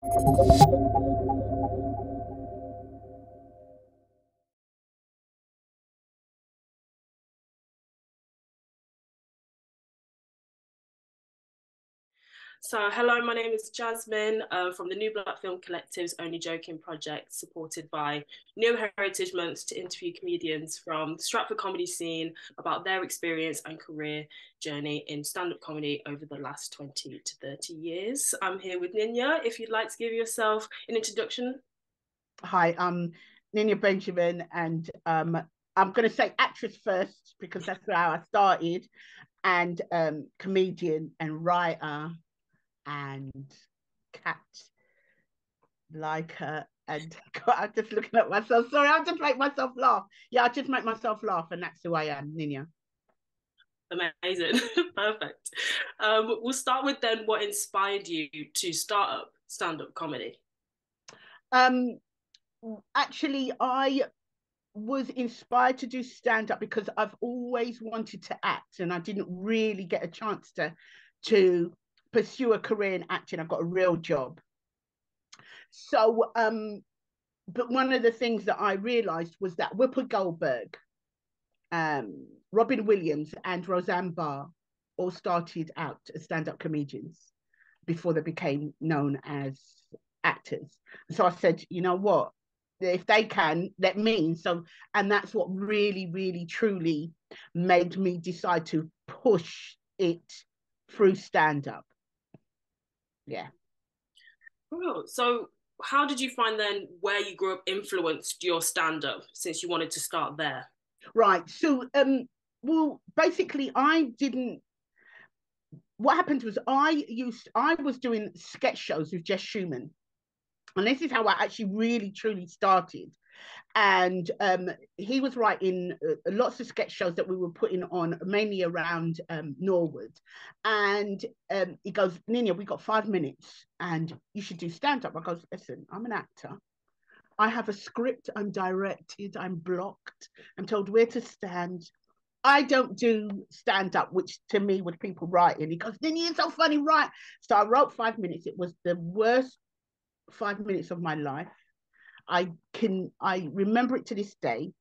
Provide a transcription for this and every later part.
So, hello, my name is Jasmine from the New Black Film Collective's Only Joking project, supported by New Heritage Month to interview comedians from the Stratford comedy scene about their experience and career journey in stand-up comedy over the last 20 to 30 years. I'm here with Ninia. If you'd like to give yourself an introduction. Hi, I'm Ninia Benjamin, and I'm going to say actress first because that's how I started, and comedian and writer and cat liker. And God, I'm just looking at myself. Sorry, I'll just make myself laugh. Yeah, I'll just make myself laugh, and that's who I am, Ninia. Amazing. Perfect. We'll start with then what inspired you to start up stand-up comedy. Actually, I was inspired to do stand-up because I've always wanted to act, and I didn't really get a chance to pursue a career in acting. I got a real job. So, but one of the things that I realized was that Whoopi Goldberg, Robin Williams, and Roseanne Barr all started out as stand-up comedians before they became known as actors. So I said, you know what? If they can, let me. So, and that's what really, really, truly made me decide to push it through stand-up. Yeah. Oh, so how did you find then where you grew up influenced your stand-up since you wanted to start there? Right. So, well, basically, what happened was I was doing sketch shows with Jess Schumann. And this is how I actually really truly started. And he was writing lots of sketch shows that we were putting on mainly around Norwood. And he goes, Ninia, we got 5 minutes and you should do stand-up. I goes, listen, I'm an actor. I have a script, I'm directed, I'm blocked, I'm told where to stand. I don't do stand-up, which to me was people writing. He goes, Ninia, you're so funny, right? So I wrote 5 minutes. It was the worst 5 minutes of my life. I remember it to this day.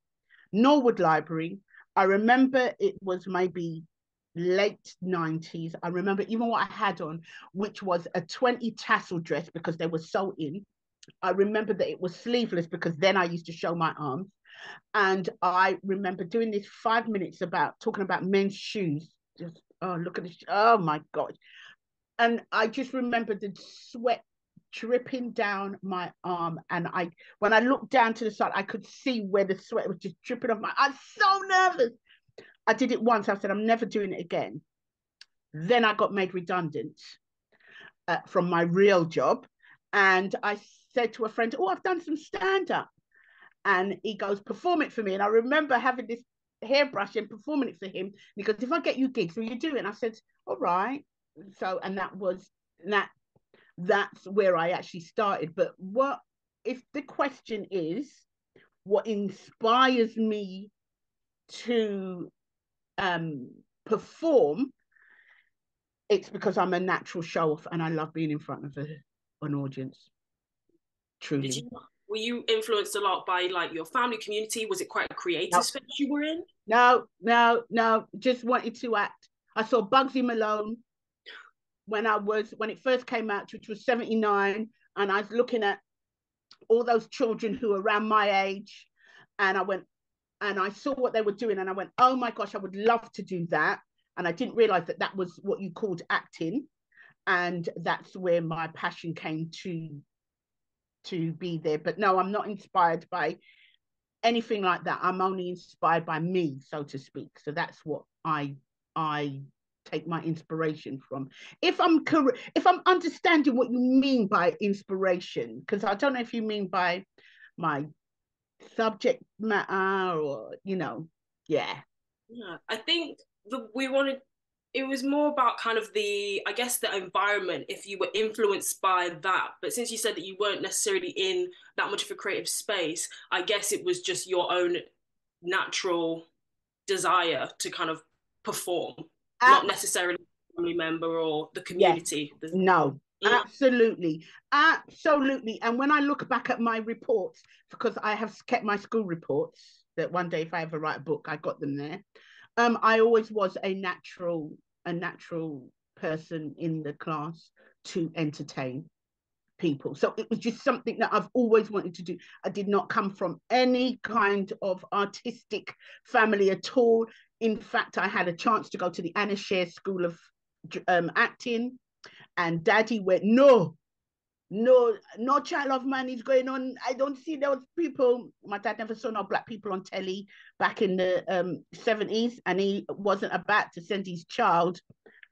Norwood Library. I remember it was maybe late 90s. I remember even what I had on, which was a 20 tassel dress because they were so in. I remember that it was sleeveless because then I used to show my arms. And I remember doing this 5 minutes about talking about men's shoes. Just, oh, look at this. Oh my God. And I just remember the sweat dripping down my arm. And when I looked down to the side, I could see where the sweat was just dripping off my. I was so nervous. I did it once. I said, I'm never doing it again. Then I got made redundant from my real job. And I said to a friend, oh, I've done some stand-up. And he goes, perform it for me. And I remember having this hairbrush and performing it for him. And he goes, if I get you gigs, will you do it? And I said, all right. So, and that's where I actually started. But what if the question is what inspires me to perform? It's because I'm a natural show off and I love being in front of an audience. Truly. Were you influenced a lot by like your family community? Was it quite a creative No. space you were in? No. Just wanted to act. I saw Bugsy Malone when it first came out, which was 79, and I was looking at all those children who were around my age, and I saw what they were doing, and I went, oh my gosh, I would love to do that. And I didn't realize that was what you called acting, and that's where my passion came to be there. But no, I'm not inspired by anything like that. I'm only inspired by me, so to speak. So that's what I take my inspiration from. If I'm understanding what you mean by inspiration, because I don't know if you mean by my subject matter or Yeah, I think it was more about kind of I guess the environment, if you were influenced by that. But since you said that you weren't necessarily in that much of a creative space, I guess it was just your own natural desire to kind of perform, not necessarily a family member or the community. No, Mm. Absolutely. Absolutely. And when I look back at my reports, because I have kept my school reports, that one day if I ever write a book, I got them there. I always was a natural person in the class to entertain people. So it was just something that I've always wanted to do. I did not come from any kind of artistic family at all. In fact, I had a chance to go to the Anna Scher School of Acting, and Daddy went, no, no, no child of mine is going on. I don't see those people. My dad never saw no black people on telly back in the 70s, and he wasn't about to send his child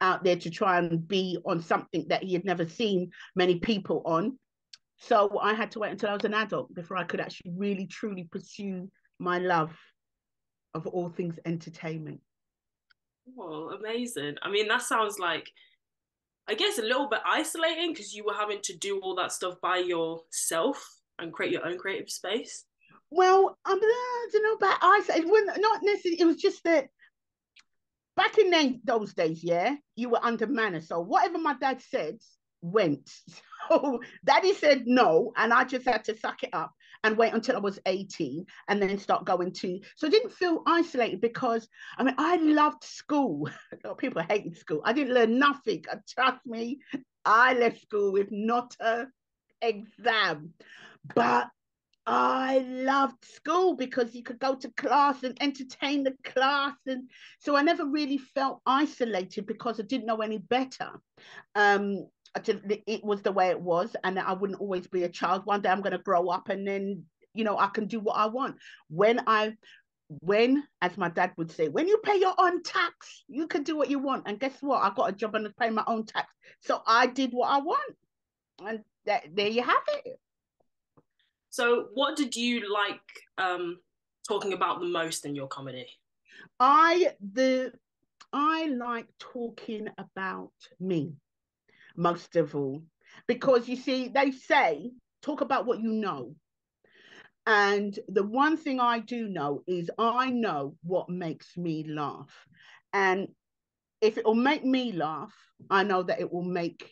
out there to try and be on something that he had never seen many people on. So I had to wait until I was an adult before I could actually really truly pursue my love of all things entertainment. Oh, amazing. I mean, that sounds like, I guess, a little bit isolating because you were having to do all that stuff by yourself and create your own creative space. Well, I don't know about eyesight. It wasn't, not necessarily. It was just that back in those days, yeah, you were under manner. So whatever my dad said went. So daddy said no, and I just had to suck it up and wait until I was 18 and then start going to. So I didn't feel isolated because I mean I loved school. A lot of people hated school. I didn't learn nothing. Trust me, I left school with not a exam. But I loved school because you could go to class and entertain the class. And so I never really felt isolated because I didn't know any better. It was the way it was, and I wouldn't always be a child. One day I'm going to grow up, and then I can do what I want. When I, when, as my dad would say, when you pay your own tax, you can do what you want. And guess what? I got a job and I pay my own tax, so I did what I want, and there you have it. So, what did you like talking about the most in your comedy? I the I like talking about me most of all, because you see, they say talk about what you know. And the one thing I do know is I know what makes me laugh. And if it will make me laugh, I know that it will make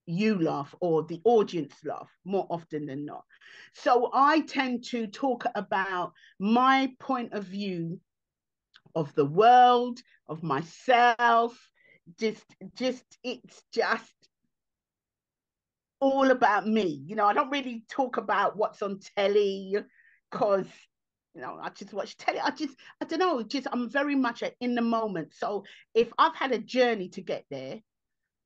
you laugh or the audience laugh more often than not. So I tend to talk about my point of view of the world, of myself. Just, it's just all about me. I don't really talk about what's on telly because I just watch telly. I don't know. Just I'm very much in the moment. So if I've had a journey to get there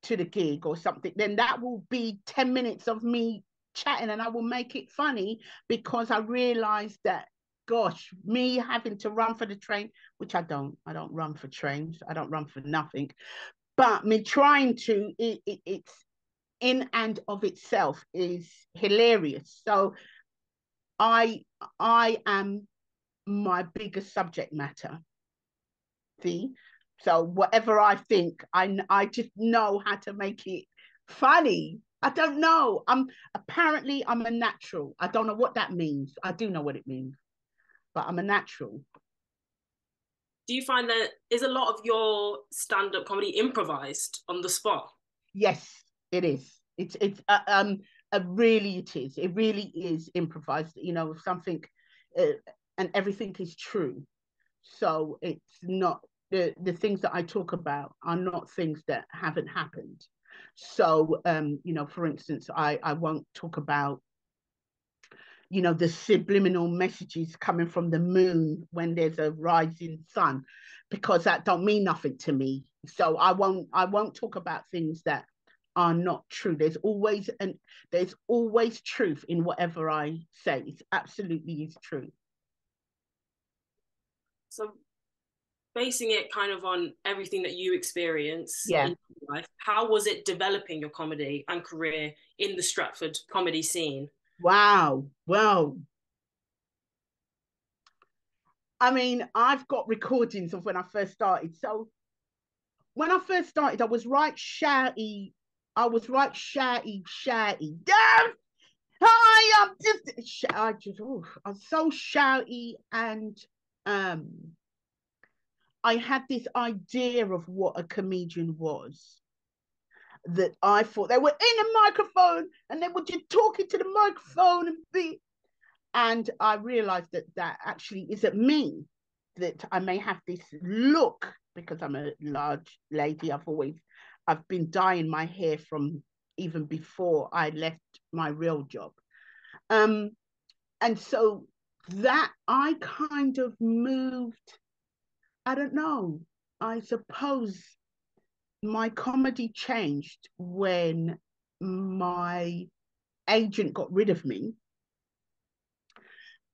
to the gig or something, then that will be 10 minutes of me chatting, and I will make it funny because I realize that. Gosh, me having to run for the train, which I don't. I don't run for trains. I don't run for nothing. But me trying to, it's in and of itself is hilarious. So I I am my biggest subject matter. See, so whatever I think, I just know how to make it funny. I don't know. I'm a natural. I don't know what that means. I do know what it means, but I'm a natural. Do you find that is a lot of your stand-up comedy improvised on the spot? Yes, it is. Really it is. It really is improvised. Something, uh, and everything is true. So it's not the things that I talk about are not things that haven't happened. So for instance, I won't talk about the subliminal messages coming from the moon when there's a rising sun, because that don't mean nothing to me. So I won't talk about things that are not true. There's always truth in whatever I say. It's absolutely is true. So, basing it kind of on everything that you experience Yeah. in your life, how was it developing your comedy and career in the Stratford comedy scene? Wow. Well, I mean, I've got recordings of when I first started. So when I first started, I was right shouty. I was right shouty, shouty. Damn! Hi, I'm so shouty, and um, I had this idea of what a comedian was. that I thought they were in a microphone and they were just talking to the microphone and I realized that that actually isn't me, that I may have this look because I'm a large lady. I've been dyeing my hair from even before I left my real job. And so that I kind of moved, I don't know, I suppose my comedy changed when my agent got rid of me.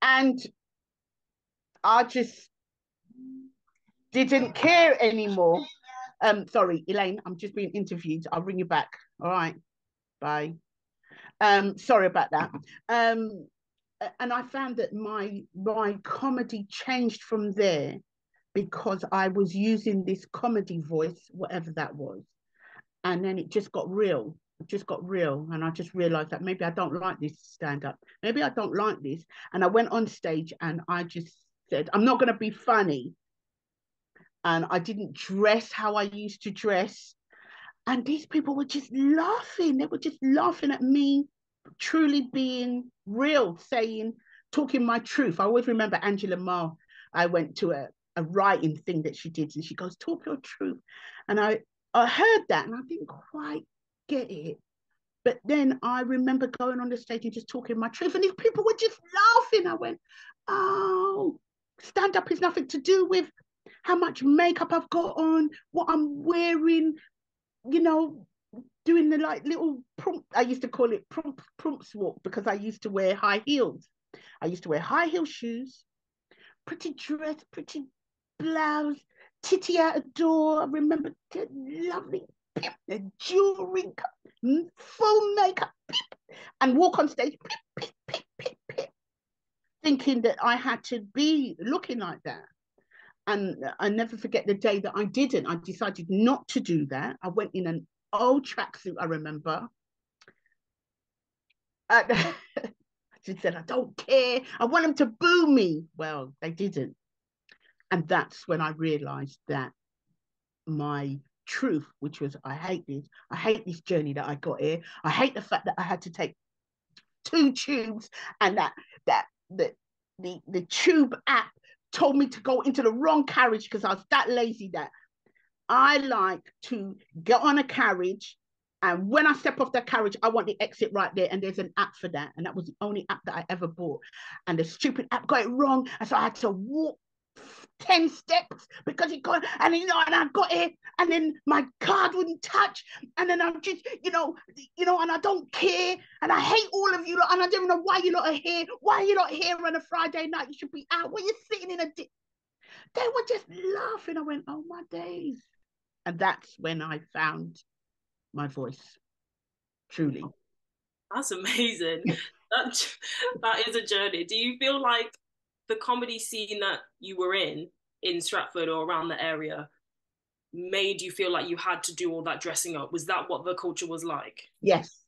And I just didn't care anymore. Sorry, Elaine, I'm just being interviewed. I'll ring you back. All right. Bye. Sorry about that. And I found that my comedy changed from there because I was using this comedy voice, whatever that was. And then it just got real. It just got real. And I just realized that maybe I don't like this stand up. Maybe I don't like this. And I went on stage and I just said, I'm not going to be funny. And I didn't dress how I used to dress. And these people were just laughing. They were just laughing at me, truly being real, talking my truth. I always remember Angela Ma. I went to a writing thing that she did, and she goes, talk your truth. And I heard that, and I didn't quite get it. But then I remember going on the stage and just talking my truth, and these people were just laughing. I went, oh, stand up is nothing to do with how much makeup I've got on, what I'm wearing, doing the like little prompt. I used to call it prompts walk because I used to wear high heels. I used to wear high heel shoes, pretty dress, pretty blouse, titty out a door. I remember the lovely the jewelry, full makeup, and walk on stage, thinking that I had to be looking like that. And I never forget the day that I didn't. I decided not to do that. I went in an old tracksuit, I remember. I just said, I don't care. I want them to boo me. Well, they didn't. And that's when I realized that my truth, which was, I hate this journey that I got here. I hate the fact that I had to take 2 tubes and that the tube app told me to go into the wrong carriage because I was that lazy that I like to get on a carriage, and when I step off the carriage, I want the exit right there, and there's an app for that, and that was the only app that I ever bought, and the stupid app got it wrong, and so I had to walk 10 steps because it got, and and I got it, and then my card wouldn't touch, and then I'm just, and I don't care, and I hate all of you lot, and I don't know why you lot are here. Why are you not here on a Friday night? You should be out. Why are you sitting in a They were just laughing. I went, oh my days. And that's when I found my voice, truly. That's amazing. That is a journey. Do you feel like the comedy scene that you were in Stratford or around the area made you feel like you had to do all that dressing up? Was that what the culture was like? Yes.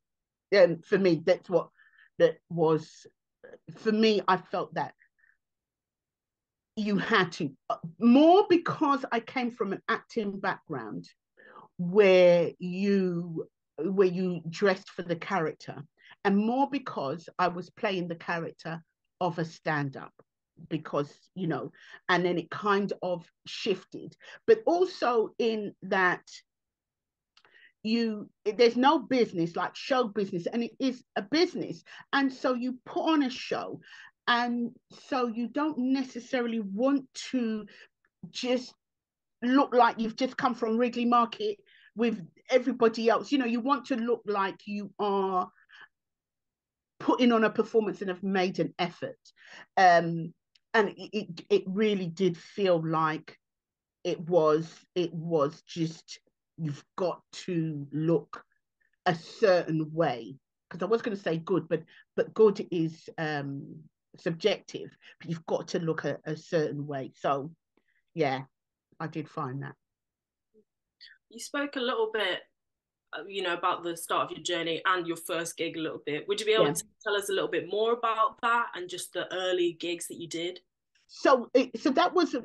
For me, that's what that was. For me, I felt that you had to, more because I came from an acting background where you dressed for the character, and more because I was playing the character of a stand-up, because and then it kind of shifted, but also in that there's no business like show business, and it is a business, and so you put on a show, and so you don't necessarily want to just look like you've just come from Wrigley Market with everybody else. You want to look like you are putting on a performance and have made an effort. And it really did feel like it was just, you've got to look a certain way. Because I was going to say good, but good is subjective. But you've got to look a certain way. So yeah, I did find that. You spoke a little bit, about the start of your journey and your first gig a little bit. Would you be able to tell us a little bit more about that and just the early gigs that you did? So that was,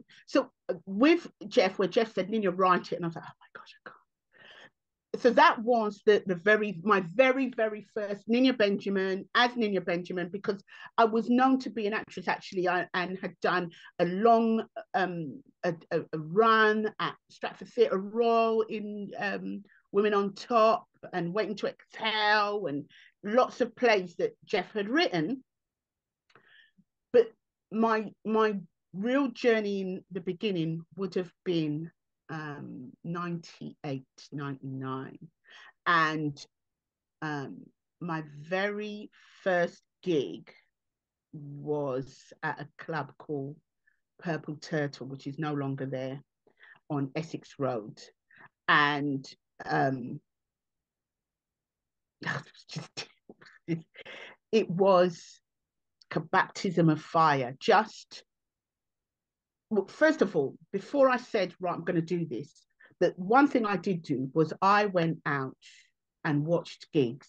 with Jeff, where Jeff said, Ninia, write it. And I was like, oh my gosh, I can't. so that was my very first Ninia Benjamin as Ninia Benjamin, because I was known to be an actress actually, and had done a long a run at Stratford Theatre Royal in Women on Top and Waiting to Exhale and lots of plays that Jeff had written. But my real journey in the beginning would have been 98, 99. And my very first gig was at a club called Purple Turtle, which is no longer there, on Essex Road. And it was a baptism of fire. Just, well, first of all, before I said, right, I'm going to do this, the one thing I did do was I went out and watched gigs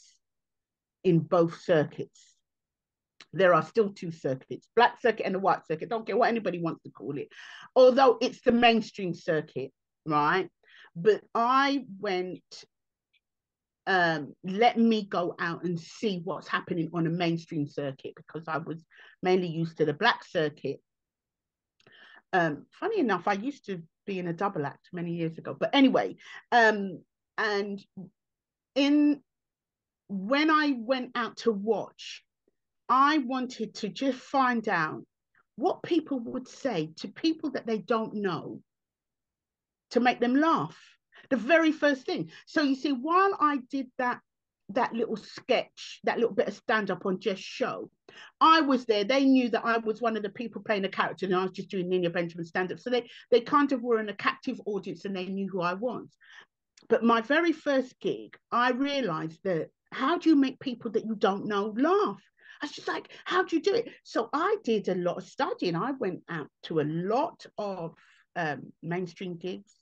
in both circuits. There are still two circuits, black circuit and the white circuit. Don't care what anybody wants to call it, although it's the mainstream circuit, right? But I went, let me go out and see what's happening on a mainstream circuit, because I was mainly used to the black circuit. Funny enough, I used to be in a double act many years ago. But anyway, and when I went out to watch, I wanted to just find out what people would say to people that they don't know to make them laugh. The very first thing. So you see, while I did that little sketch, that little bit of stand-up on Jess' show, I was there. They knew that I was one of the people playing a character, and I was just doing Ninia Benjamin stand-up. So they kind of were in a captive audience, and they knew who I was. But my very first gig, I realized that how do you make people that you don't know laugh? I was just like, how do you do it? So I did a lot of studying. I went out to a lot of mainstream gigs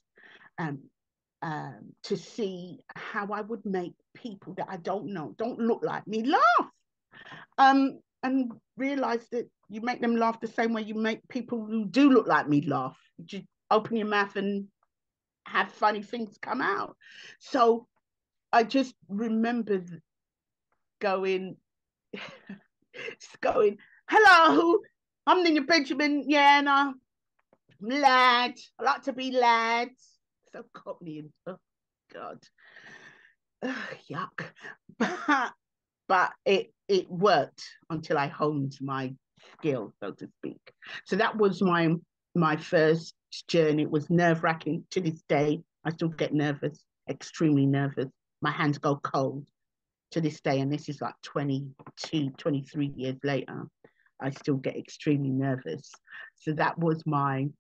to see how I would make people that I don't know, don't look like me, laugh. And realize that you make them laugh the same way you make people who do look like me laugh. You just open your mouth and have funny things come out. So I just remembered going, hello, I'm Ninia Benjamin, yeah, and I'm lad. I like to be lad. So cockney and oh god, yuck. But it worked until I honed my skill, so to speak. So that was my first journey. It was nerve-wracking. To this day, I still get nervous, extremely nervous. My hands go cold to this day, and this is like 22, 23 years later. I still get extremely nervous. So that was my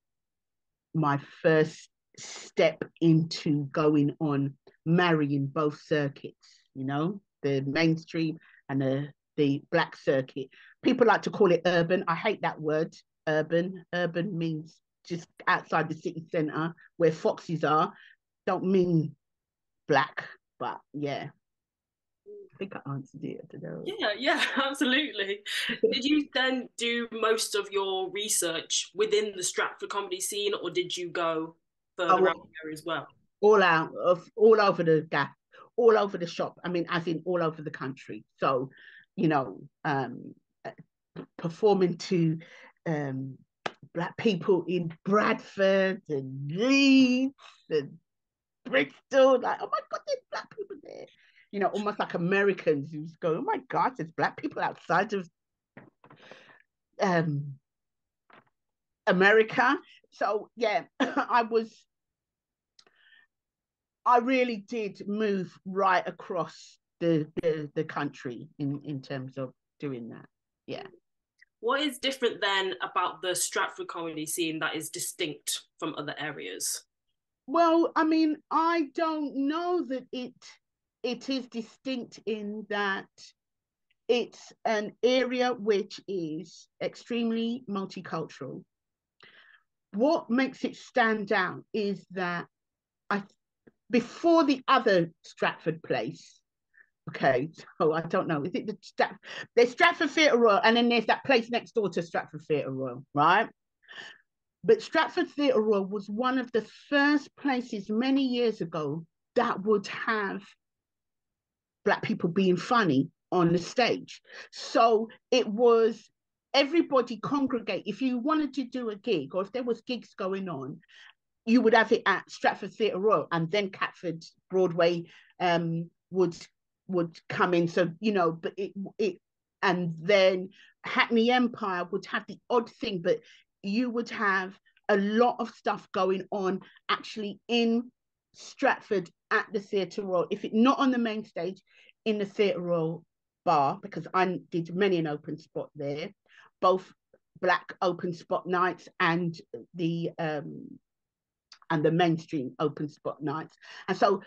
first step into going on marrying both circuits, you know, the mainstream and the black circuit. People like to call it urban. I hate that word, urban. Urban means just outside the city centre where foxes are. Don't mean black, but yeah. I think I answered it. I don't know. Yeah, absolutely. Did you then do most of your research within the Stratford comedy scene, or did you go further out there as well? All out of all over the gap, all over the shop. I mean, as in all over the country. So, you know, performing to black people in Bradford and Leeds and Bristol, like, oh my God, there's black people there. You know, almost like Americans who's go, oh my God, there's black people outside of America. So yeah, I really did move right across the country in terms of doing that. Yeah. What is different then about the Stratford comedy scene that is distinct from other areas? Well, I mean, I don't know that it is distinct in that it's an area which is extremely multicultural. What makes it stand out is that before the other Stratford place, okay, so I don't know, is it there's Stratford Theatre Royal, and then there's that place next door to Stratford Theatre Royal, right? But Stratford Theatre Royal was one of the first places many years ago that would have Black people being funny on the stage. So it was everybody congregate. If you wanted to do a gig, or if there was gigs going on, you would have it at Stratford Theatre Royal, and then Catford Broadway would come in. So, you know, but it and then Hackney Empire would have the odd thing, but you would have a lot of stuff going on actually in Stratford at the Theatre Royal. If it not on the main stage, in the Theatre Royal bar, because I did many an open spot there, both Black open spot nights and the mainstream open spot nights. And so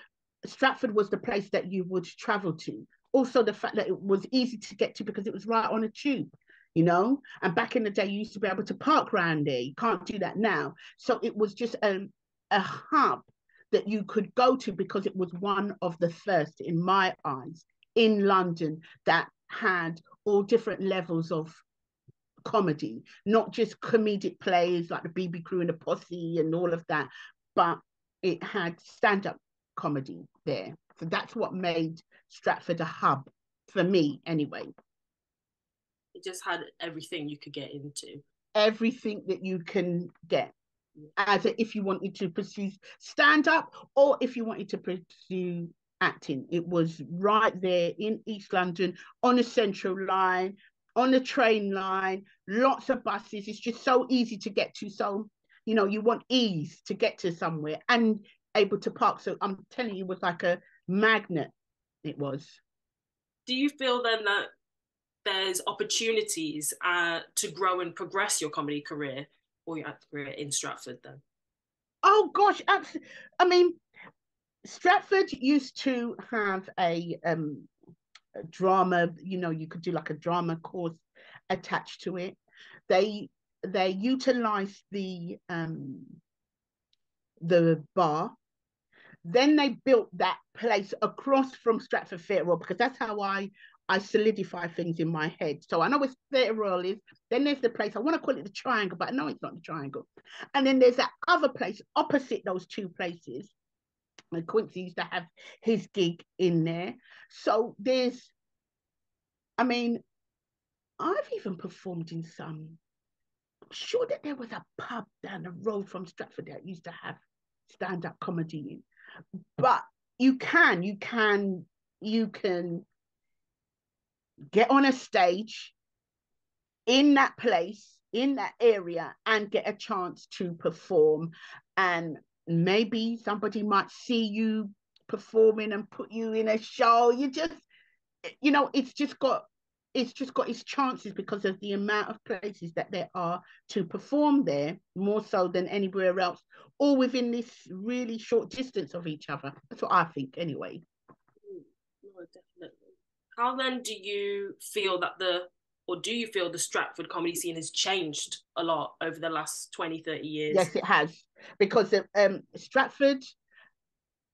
Stratford was the place that you would travel to. Also, the fact that it was easy to get to because it was right on a tube, you know? And back in the day, you used to be able to park around there. You can't do that now. So it was just a hub that you could go to, because it was one of the first, in my eyes, in London that had all different levels of comedy, not just comedic plays like the BB Crew and the Posse and all of that, but it had stand-up comedy there. So that's what made Stratford a hub for me, anyway. It just had everything you could get into. Everything that you can get, as if you wanted to pursue stand-up or if you wanted to pursue acting. It was right there in East London, on a central line, on the train line, lots of buses. It's just so easy to get to. So, you know, you want ease to get to somewhere and able to park. So I'm telling you, it was like a magnet. It was. Do you feel then that there's opportunities to grow and progress your comedy career or your acting career in Stratford then? Oh gosh, absolutely. I mean, Stratford used to have a drama, you know, you could do like a drama course attached to it. They utilized the bar. Then they built that place across from Stratford Theatre Royal, because that's how I solidify things in my head. So I know where Theatre Royal is. Then there's the place, I want to call it the Triangle, but I know it's not the Triangle. And then there's that other place opposite those two places. And Quincy used to have his gig in there. So there's, I mean, I've even performed in some, I'm sure that there was a pub down the road from Stratford that used to have stand-up comedy in. But you can get on a stage in that place, in that area, and get a chance to perform. And maybe somebody might see you performing and put you in a show. You just, you know, it's just got its chances because of the amount of places that there are to perform there, more so than anywhere else, all within this really short distance of each other. That's what I think, anyway. No, definitely. How then do you feel that do you feel the Stratford comedy scene has changed a lot over the last 20, 30 years? Yes, it has. Because Stratford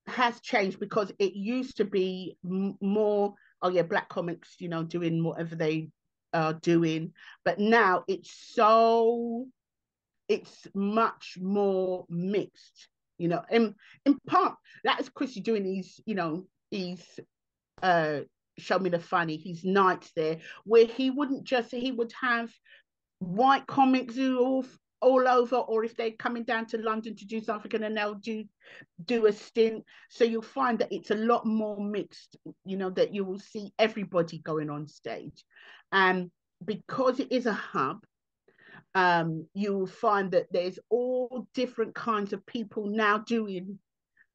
has changed, because it used to be more, oh yeah, Black comics, you know, doing whatever they are doing. But now it's much more mixed, you know. In part, that is Chrissy doing these, you know, these Show Me the Funny, his nights there, where he would have white comics who all over, or if they're coming down to London to do something, and then they'll do a stint. So you'll find that it's a lot more mixed, you know, that you will see everybody going on stage. And because it is a hub, you will find that there's all different kinds of people now doing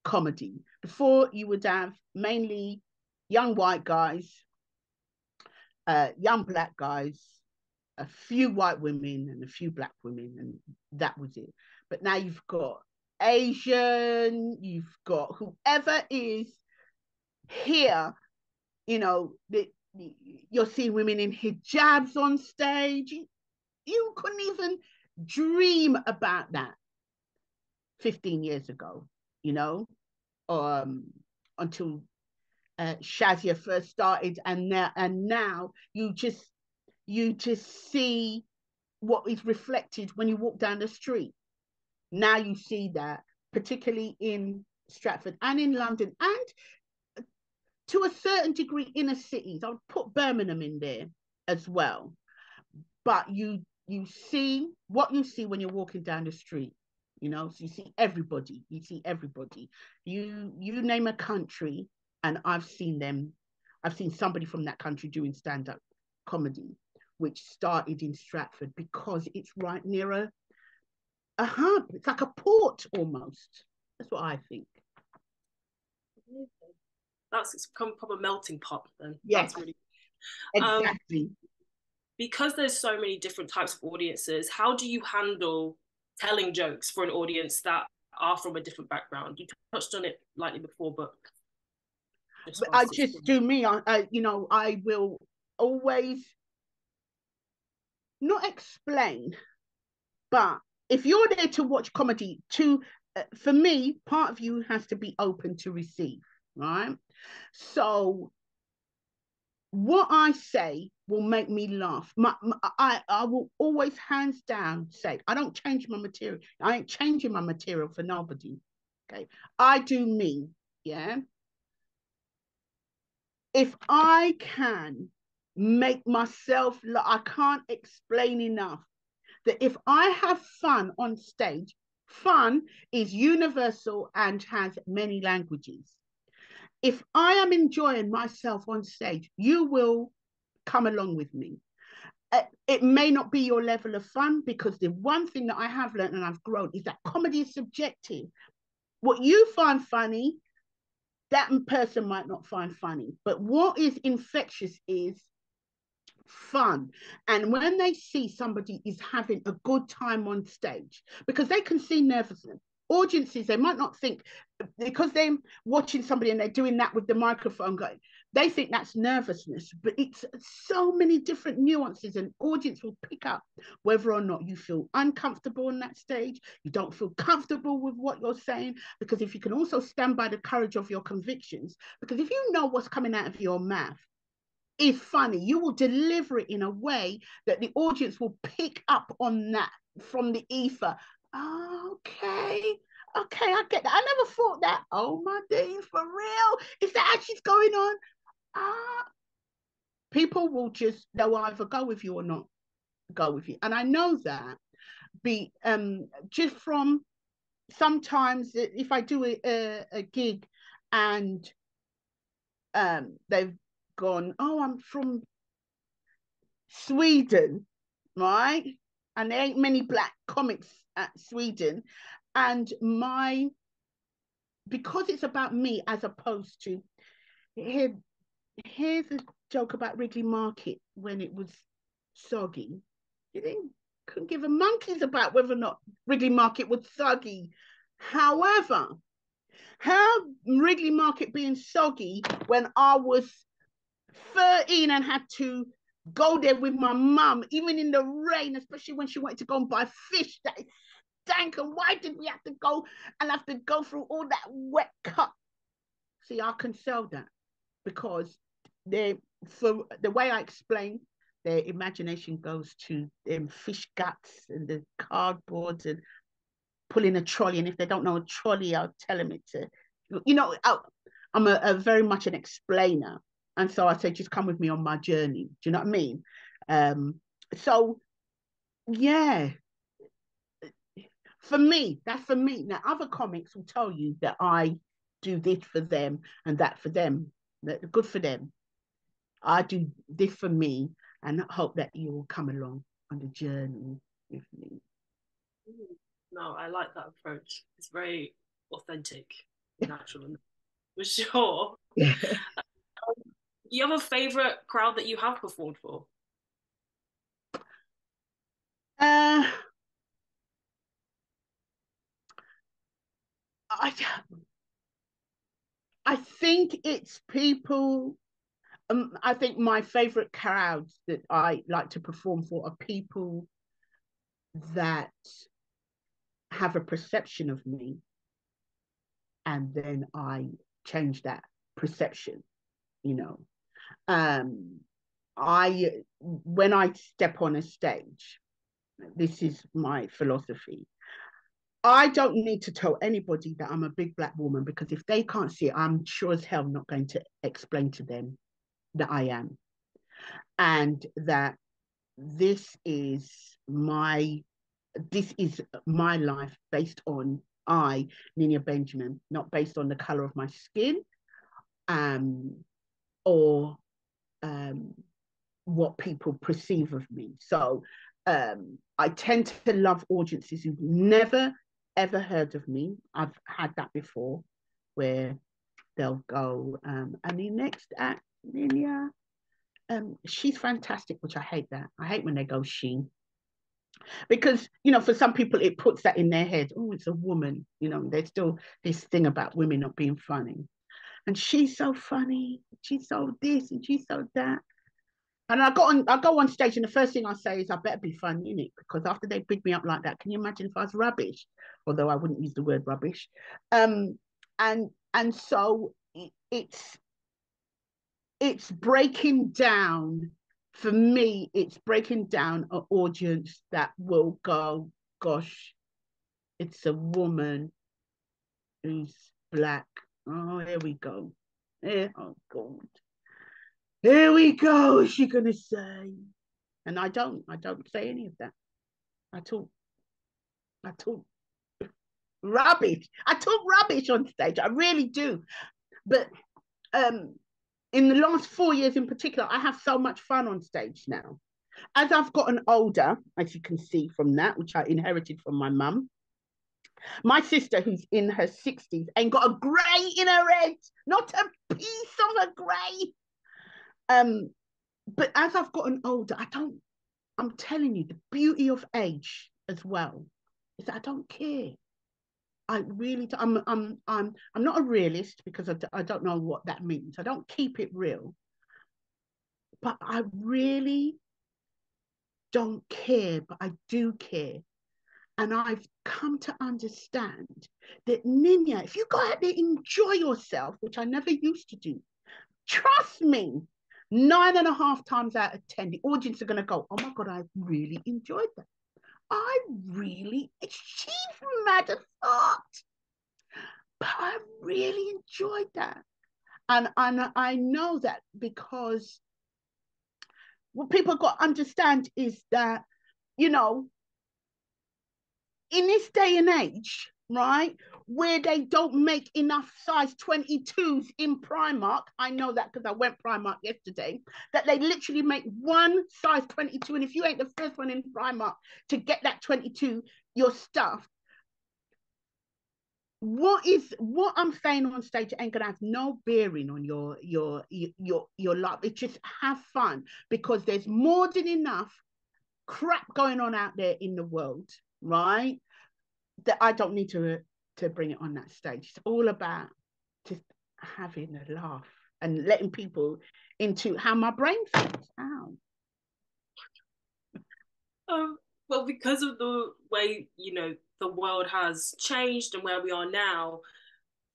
comedy. Before, you would have mainly young white guys, young Black guys, a few white women and a few Black women, and that was it. But now you've got Asian, you've got whoever is here, you know, you're seeing women in hijabs on stage. You couldn't even dream about that 15 years ago, you know, until Shazia first started, and now you just see what is reflected when you walk down the street. Now you see that, particularly in Stratford and in London, and to a certain degree inner cities. I would put Birmingham in there as well. But you see what you see when you're walking down the street. You know, so you see everybody. You see everybody. You name a country, and I've seen them. I've seen somebody from that country doing stand-up comedy, which started in Stratford because it's right near a hub. It's like a port almost. That's what I think. It's become a proper melting pot then. Yes, that's really exactly. Because there's so many different types of audiences, how do you handle telling jokes for an audience that are from a different background? You touched on it lightly before, but I just do me. I will always not explain, but if you're there to watch comedy, for me, part of you has to be open to receive, right? So what I say will make me laugh. I will always hands down say, I don't change my material. I ain't changing my material for nobody. Okay. I do me. Yeah. If I can make myself, I can't explain enough that if I have fun on stage, fun is universal and has many languages. If I am enjoying myself on stage, you will come along with me. It may not be your level of fun, because the one thing that I have learned and I've grown is that comedy is subjective. What you find funny, that person might not find funny. But what is infectious is fun. And when they see somebody is having a good time on stage, because they can see nervousness. Audiences, they might not think, because they're watching somebody and they're doing that with the microphone going, they think that's nervousness, but it's so many different nuances, and audience will pick up whether or not you feel uncomfortable on that stage, you don't feel comfortable with what you're saying, because if you can also stand by the courage of your convictions, because if you know what's coming out of your mouth is funny, you will deliver it in a way that the audience will pick up on that from the ether. Oh, okay, I get that. I never thought that. Oh my days, for real? Is that actually going on? People will they'll either go with you or not go with you. And I know that just from sometimes if I do a gig and they've gone, oh, I'm from Sweden, right? And there ain't many black comics at Sweden. And because it's about me as opposed to, here's a joke about Wrigley Market when it was soggy. They couldn't give a monkeys about whether or not Wrigley Market was soggy. However, how Wrigley Market being soggy when I was 13 and had to go there with my mum, even in the rain, especially when she wanted to go and buy fish that stank. And why did we have to go through all that wet cup? See, I can sell that because for the way I explain, their imagination goes to them fish guts and the cardboard and pulling a trolley. And if they don't know a trolley, I'll tell them it's I'm a very much an explainer. And so I say, just come with me on my journey. Do you know what I mean? So, yeah. That's for me. Now, other comics will tell you that I do this for them and that for them. Good for them. I do this for me and hope that you will come along on the journey with me. No, I like that approach. It's very authentic, natural, for sure. Yeah. Do you have a favorite crowd that you have performed for? I think it's people. I think my favorite crowds that I like to perform for are people that have a perception of me, and then I change that perception. You know, when I step on a stage, this is my philosophy. I don't need to tell anybody that I'm a big black woman, because if they can't see it, I'm sure as hell not going to explain to them that I am. And that this is my this is my life based on Ninia Benjamin, not based on the color of my skin, or what people perceive of me. So I tend to love audiences who've never ever heard of me. I've had that before, where they'll go, and the next act, Ninia, she's fantastic, which I hate that. I hate when they go she. Because, for some people, it puts that in their head. Oh, it's a woman. There's still this thing about women not being funny. And she's so funny. She's so this and she's so that. And I go on stage, and the first thing I say is, I better be funny, innit? Because after they big me up like that, can you imagine if I was rubbish? Although I wouldn't use the word rubbish. And so it's breaking down, for me, it's breaking down an audience that will go, gosh, it's a woman who's black. Oh, here we go. Oh, God. Here we go. What's she going to say? And I don't say any of that. I talk rubbish. I talk rubbish on stage. I really do. But in the last 4 years in particular, I have so much fun on stage now. As I've gotten older, as you can see from that, which I inherited from my mum, my sister, who's in her 60s, ain't got a grey in her head, not a piece of a grey. But as I've gotten older, I'm telling you, the beauty of age as well is that I don't care. I really, I'm not a realist, because I don't know what that means. I don't keep it real, but I really don't care, but I do care. And I've come to understand that, Ninia, if you go out there, enjoy yourself, which I never used to do, trust me, 9.5 times out of 10, the audience are going to go, oh my God, I really enjoyed that. She's mad as thought, but I really enjoyed that. And I know that because what people got to understand is that, in this day and age, right, where they don't make enough size 22s in Primark, I know that because I went Primark yesterday, that they literally make one size 22. And if you ain't the first one in Primark to get that 22, you're stuffed. What I'm saying on stage ain't gonna have no bearing on your life. It's just have fun, because there's more than enough crap going on out there in the world, right? That I don't need to bring it on that stage. It's all about just having a laugh and letting people into how my brain feels. Ow. Well, because of the way, the world has changed and where we are now,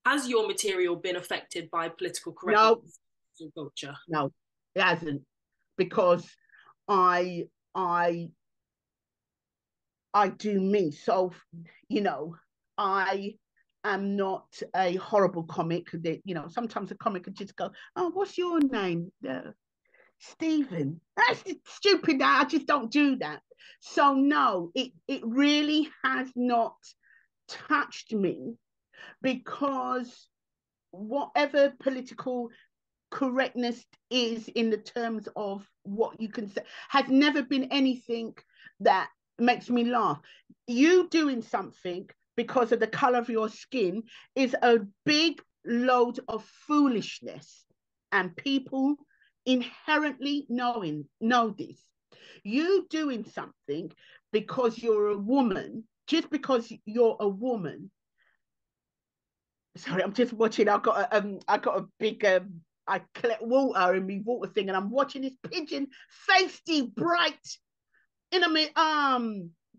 has your material been affected by political No, correctness and culture? no, it hasn't, because I I I do me. So, I am not a horrible comic. That, sometimes a comic could just go, "Oh, what's your name?" Stephen. That's stupid. I just don't do that. So no, it really has not touched me, because whatever political correctness is in the terms of what you can say has never been anything that makes me laugh. You doing something because of the color of your skin is a big load of foolishness, and people inherently know this. You doing something because you're a woman, just because you're a woman. Sorry, I'm just watching. I got a big I collect water in my water thing, and I'm watching this pigeon feisty bright in a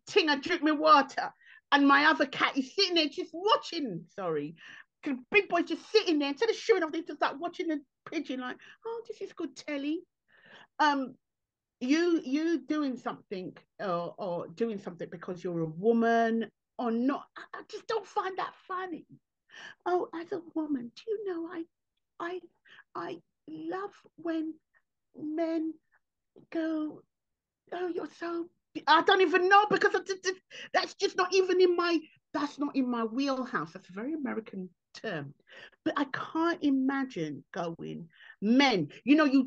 thing. I drink my water, and my other cat is sitting there just watching. Sorry, big boy's just sitting there instead of showing off. They just like watching the pigeon, like, oh, this is good telly. You doing something, or doing something because you're a woman, or not. I just don't find that funny. Oh, as a woman, do you know I I love when men go, oh, you're so, I don't even know, because that's just not even in my, that's not in my wheelhouse. That's a very American term. But I can't imagine going, men, you know, you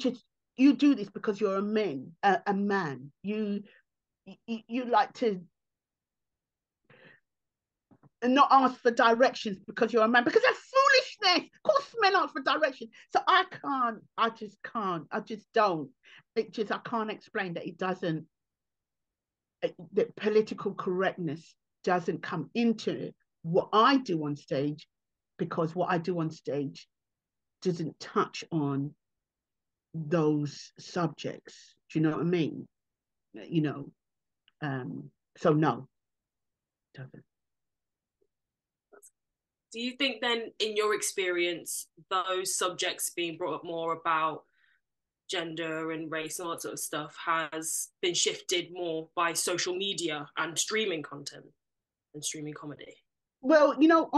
do this because you're a man. You like to not ask for directions because you're a man, because that's foolishness. Of course men ask for directions. So I just can't, I just don't. I can't explain that. It doesn't, that political correctness doesn't come into what I do on stage, because what I do on stage doesn't touch on those subjects. Do you know what I mean? You know, so no, doesn't. Do you think then, in your experience, those subjects being brought up more about gender and race and all that sort of stuff has been shifted more by social media and streaming content and streaming comedy? Well, you know,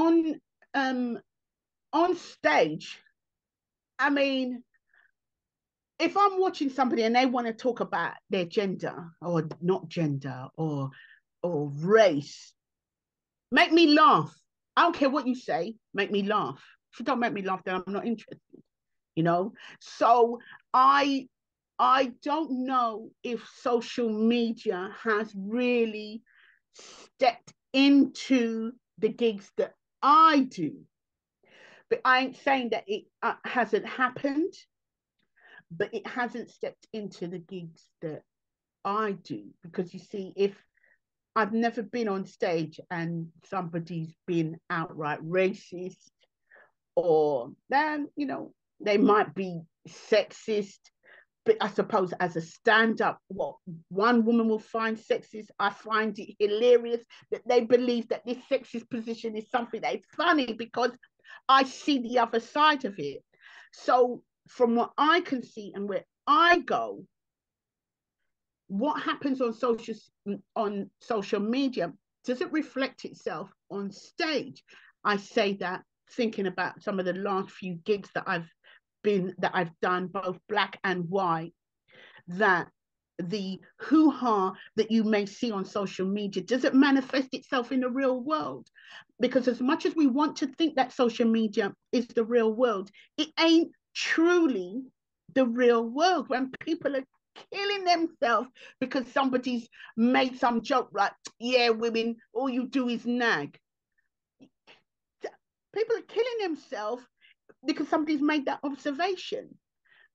on stage, I mean, if I'm watching somebody and they want to talk about their gender or not gender or race, make me laugh. I don't care what you say, make me laugh. If you don't make me laugh, then I'm not interested, you know? So I I don't know if social media has really stepped into the gigs that I do. But I ain't saying that it hasn't happened, but it hasn't stepped into the gigs that I do. Because you see, if I've never been on stage and somebody's been outright racist, or then, you know, they might be sexist, but I suppose as a stand-up, what one woman will find sexist, I find it hilarious that they believe that this sexist position is something that is funny, because I see the other side of it. So from what I can see and where I go, what happens on social media doesn't reflect itself on stage. I say that thinking about some of the last few gigs that I've done, both black and white, that the hoo-ha that you may see on social media doesn't manifest itself in the real world. Because as much as we want to think that social media is the real world, it ain't truly the real world. When people are killing themselves because somebody's made some joke like, yeah, women, all you do is nag. People are killing themselves because somebody's made that observation,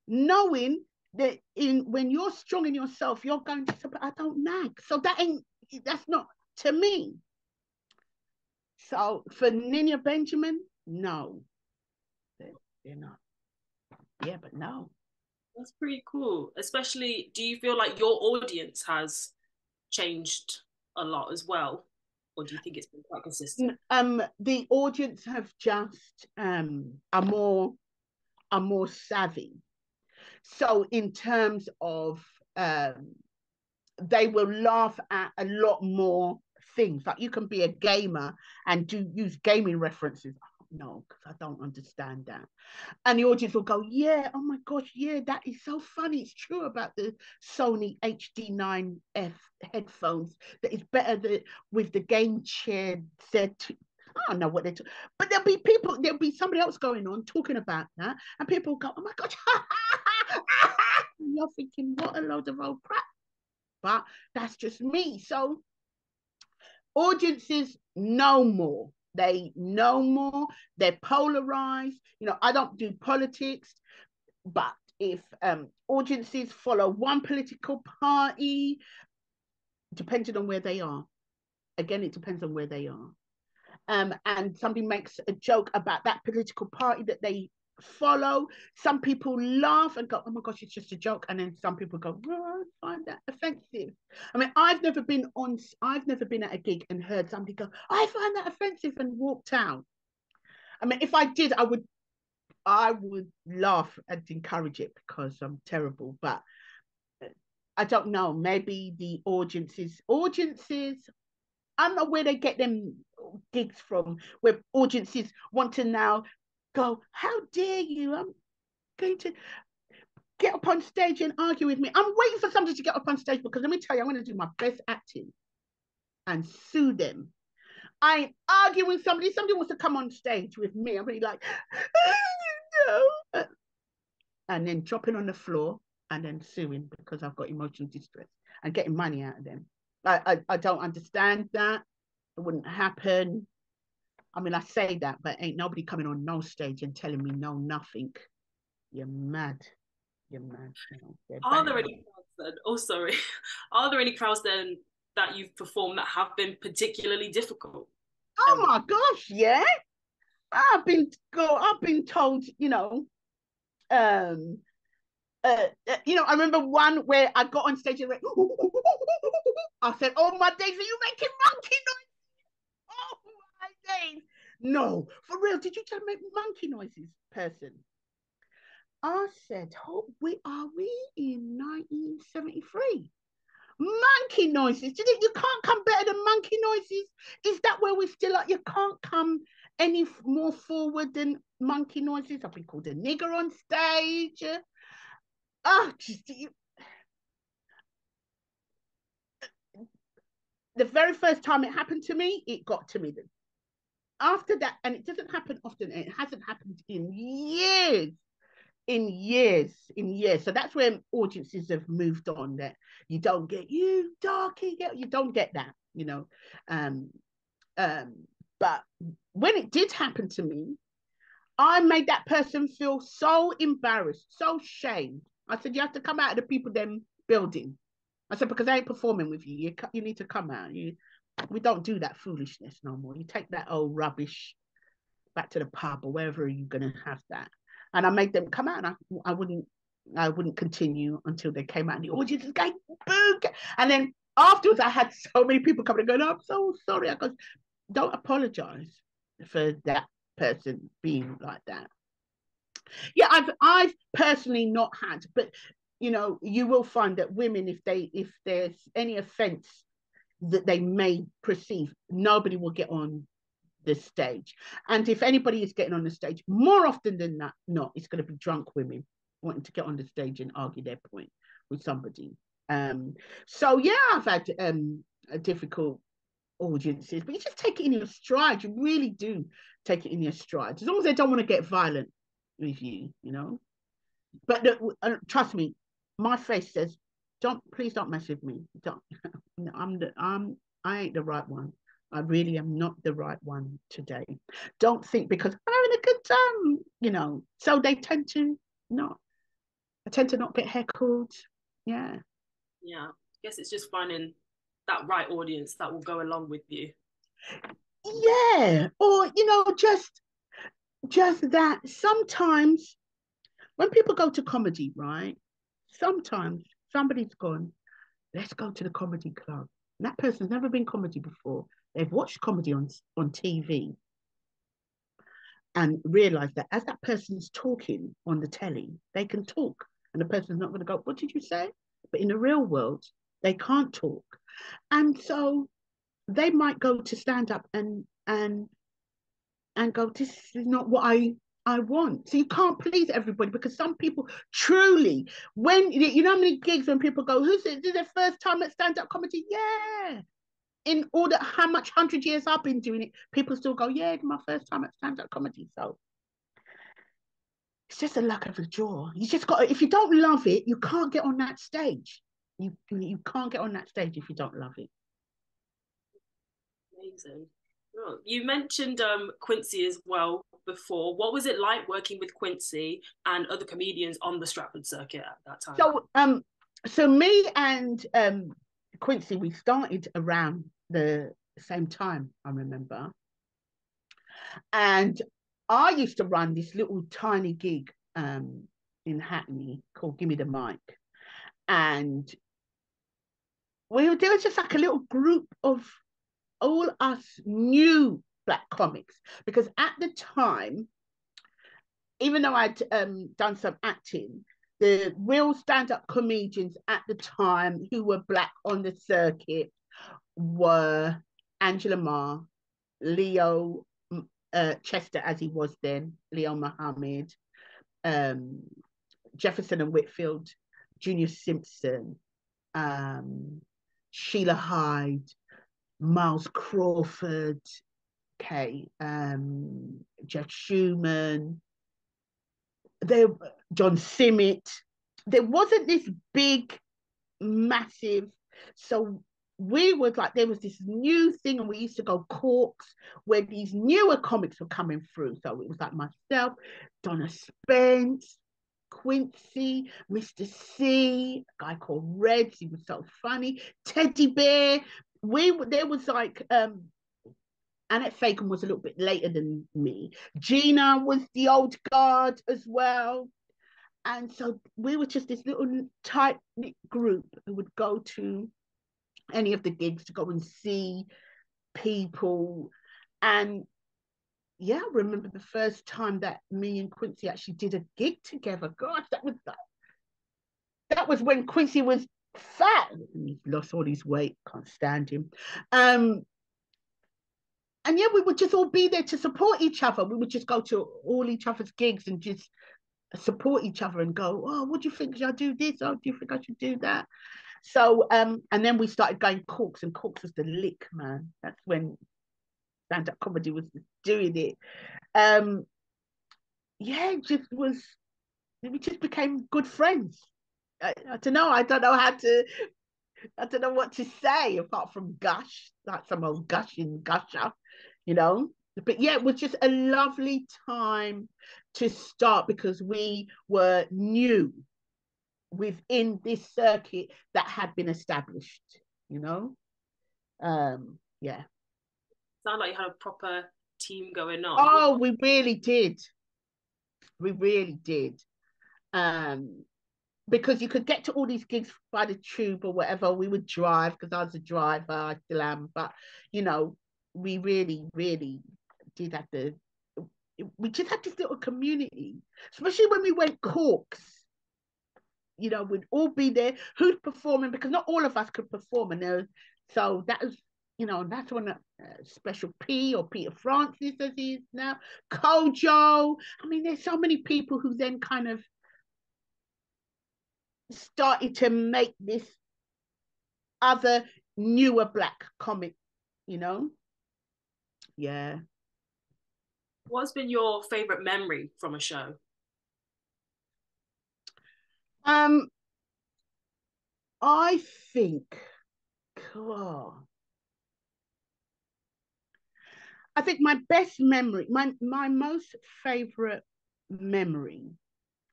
knowing that when you're strong in yourself, you're going to say, I don't nag. So that's not to me. So for Ninia Benjamin, no, they're not. Yeah, but no. That's pretty cool. Especially, do you feel like your audience has changed a lot as well? Or do you think it's been quite consistent? The audience have just are more savvy. So in terms of they will laugh at a lot more things. Like you can be a gamer and use gaming references. No, because I don't understand that. And the audience will go, yeah, oh my gosh, yeah, that is so funny. It's true about the Sony HD9F headphones. That is better with the game chair said. I don't know what they're talking, but there'll be somebody else going on talking about that, and people go, oh my gosh, and you're thinking, what a load of old crap. But that's just me. So audiences know more. They know more. They're polarized. You know, I don't do politics, but if audiences follow one political party, depending on where they are, again, it depends on where they are. And somebody makes a joke about that political party that they follow, some people laugh and go, oh my gosh, it's just a joke. And then some people go, oh, I find that offensive. I mean, I've never been at a gig and heard somebody go, I find that offensive, and walked out. I mean, if I did, I would laugh and encourage it because I'm terrible. But I don't know, maybe the audiences I don't know where they get them gigs from, where audiences want to now go, how dare you? I'm going to get up on stage and argue with me. I'm waiting for somebody to get up on stage, because let me tell you, I'm going to do my best acting and sue them. I ain't arguing with somebody. Somebody wants to come on stage with me, I'm really like, no. And then dropping on the floor and then suing because I've got emotional distress and getting money out of them. I don't understand that. It wouldn't happen. I mean, I say that, but ain't nobody coming on no stage and telling me no nothing. You're mad. You're mad. You know, Are there any crowds then? Oh, sorry. Are there any crowds then that you've performed that have been particularly difficult? Oh my gosh, yeah. I've been told, I remember one where I got on stage and went, I said, oh my days, are you making monkey noise? Oh my days. No, for real, did you just make monkey noises, person? I said, oh, are we in 1973? Monkey noises. Do you think you can't come better than monkey noises? Is that where we're still at? You can't come any more forward than monkey noises. I've been called a nigger on stage. Oh, the very first time it happened to me, it got to me. Then after that, and it doesn't happen often, and it hasn't happened in years. So that's when audiences have moved on, that you don't get, you darky, you don't get that, but when it did happen to me, I made that person feel so embarrassed, so shamed. I said, you have to come out of the people them building. I said, because I ain't performing with you. You need to come out. We don't do that foolishness no more. You take that old rubbish back to the pub or wherever you're gonna have that. And I made them come out. And I wouldn't continue until they came out. And the audience was going boo. And then afterwards, I had so many people coming and going, I'm so sorry. I goes, don't apologize for that person being like that. Yeah, I've personally not had, but you will find that women, if there's any offence that they may perceive, nobody will get on the stage. And if anybody is getting on the stage, more often than not, it's going to be drunk women wanting to get on the stage and argue their point with somebody. So yeah, I've had difficult audiences, but you just take it in your stride. You really do take it in your stride, as long as they don't want to get violent with you, But trust me, my face says, please don't mess with me. Don't. I ain't the right one. I really am not the right one today. Don't think because I'm having a good time, So they tend to not. I tend to not get heckled. Yeah. Yeah. I guess it's just finding that right audience that will go along with you. Yeah. Or, just that sometimes when people go to comedy, right? Sometimes somebody's gone, let's go to the comedy club. And that person's never been comedy before. They've watched comedy on TV and realized that as that person's talking on the telly, they can talk. And the person's not going to go, what did you say? But in the real world, they can't talk. And so they might go to stand up and go, this is not what I want. So you can't please everybody, because some people truly, when how many gigs when people go, who's it? This is their first time at stand-up comedy? Yeah. In order how much 100 years I've been doing it, people still go, yeah, it's my first time at stand-up comedy. So it's just a luck of the draw. You just got, if you don't love it, you can't get on that stage. You can't get on that stage if you don't love it. Amazing. You mentioned Quincy as well before. What was it like working with Quincy and other comedians on the Stratford circuit at that time? So me and Quincy, we started around the same time, I remember. And I used to run this little tiny gig in Hackney called Gimme the Mic. And there was just like a little group of all us new Black comics, because at the time, even though I'd done some acting, the real stand-up comedians at the time who were Black on the circuit were Angela Marr, Leo Chester, as he was then, Leo Muhammad, um, Jefferson and Whitfield, Junior Simpson, Sheila Hyde, Miles Crawford, okay, Jeff Schumann, there, John Simmet. There wasn't this big, massive. So we was like, there was this new thing, and we used to go Corks where these newer comics were coming through. So it was like myself, Donna Spence, Quincy, Mr. C, a guy called Reds, he was so funny, Teddy Bear. There was like Annette Fagan was a little bit later than me. Gina was the old guard as well. And so we were just this little tight-knit group who would go to any of the gigs to go and see people. And yeah, I remember the first time that me and Quincy actually did a gig together. Gosh, that was when Quincy was fat. He lost all his weight, can't stand him. And yeah, we would just all be there to support each other. We would just go to all each other's gigs and just support each other and go, oh, what do you think? Should I do this? Oh, do you think I should do that? So, and then we started going Corks, and Corks was the lick, man. That's when stand-up comedy was doing it. Yeah, it just was, we just became good friends. I don't know. I don't know what to say apart from gush, like some old gushing gusher, you know. But yeah, it was just a lovely time to start because we were new within this circuit that had been established, you know. Yeah. Sound like you had a proper team going on. Oh, we really did. We really did. Because you could get to all these gigs by the tube or whatever. We would drive because I was a driver, I still am, but you know, we really, really did have we just had this little community, especially when we went Corks. You know, we'd all be there. Who's performing? Because not all of us could perform, and there, so that was, you know, that's when Special P or Peter Francis, as he is now, Kojo. I mean, there's so many people who then kind of started to make this other newer black comic, you know. Yeah. What's been your favorite memory from a show? I think, oh, I think my best memory, my most favorite memory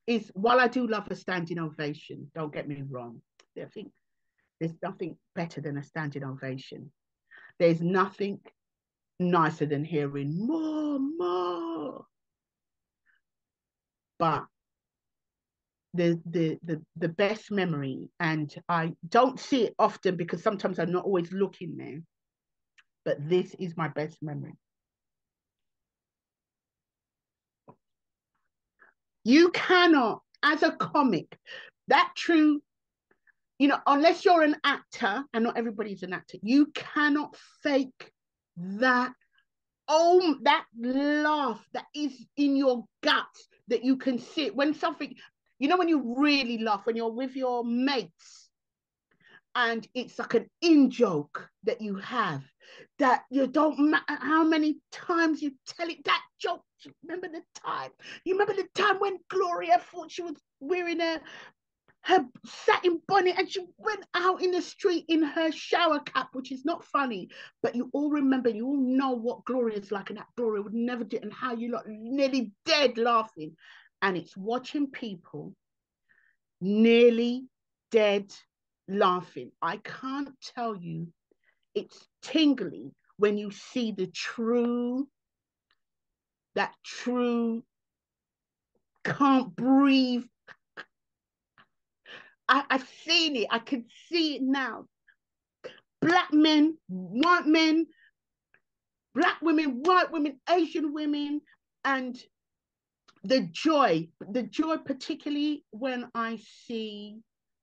is, while I do love a standing ovation, don't get me wrong, I think there's nothing better than a standing ovation. There's nothing nicer than hearing more, more. But the best memory, and I don't see it often because sometimes I'm not always looking there, but this is my best memory. You cannot, as a comic, that true, you know, unless you're an actor, and not everybody's an actor, you cannot fake that, oh, that laugh that is in your guts, that you can see when something, you know, when you really laugh, when you're with your mates and it's like an in joke that you have, that you don't matter how many times you tell it, that joke. You remember the time? You remember the time when Gloria thought she was wearing her satin bonnet and she went out in the street in her shower cap, which is not funny, but you all remember, you all know what Gloria's like, and that Gloria would never do it, and how you lot nearly dead laughing. And it's watching people nearly dead laughing. I can't tell you, it's tingly when you see that true can't breathe. I've seen it. I can see it now. Black men, white men, black women, white women, Asian women, and the joy, particularly when I see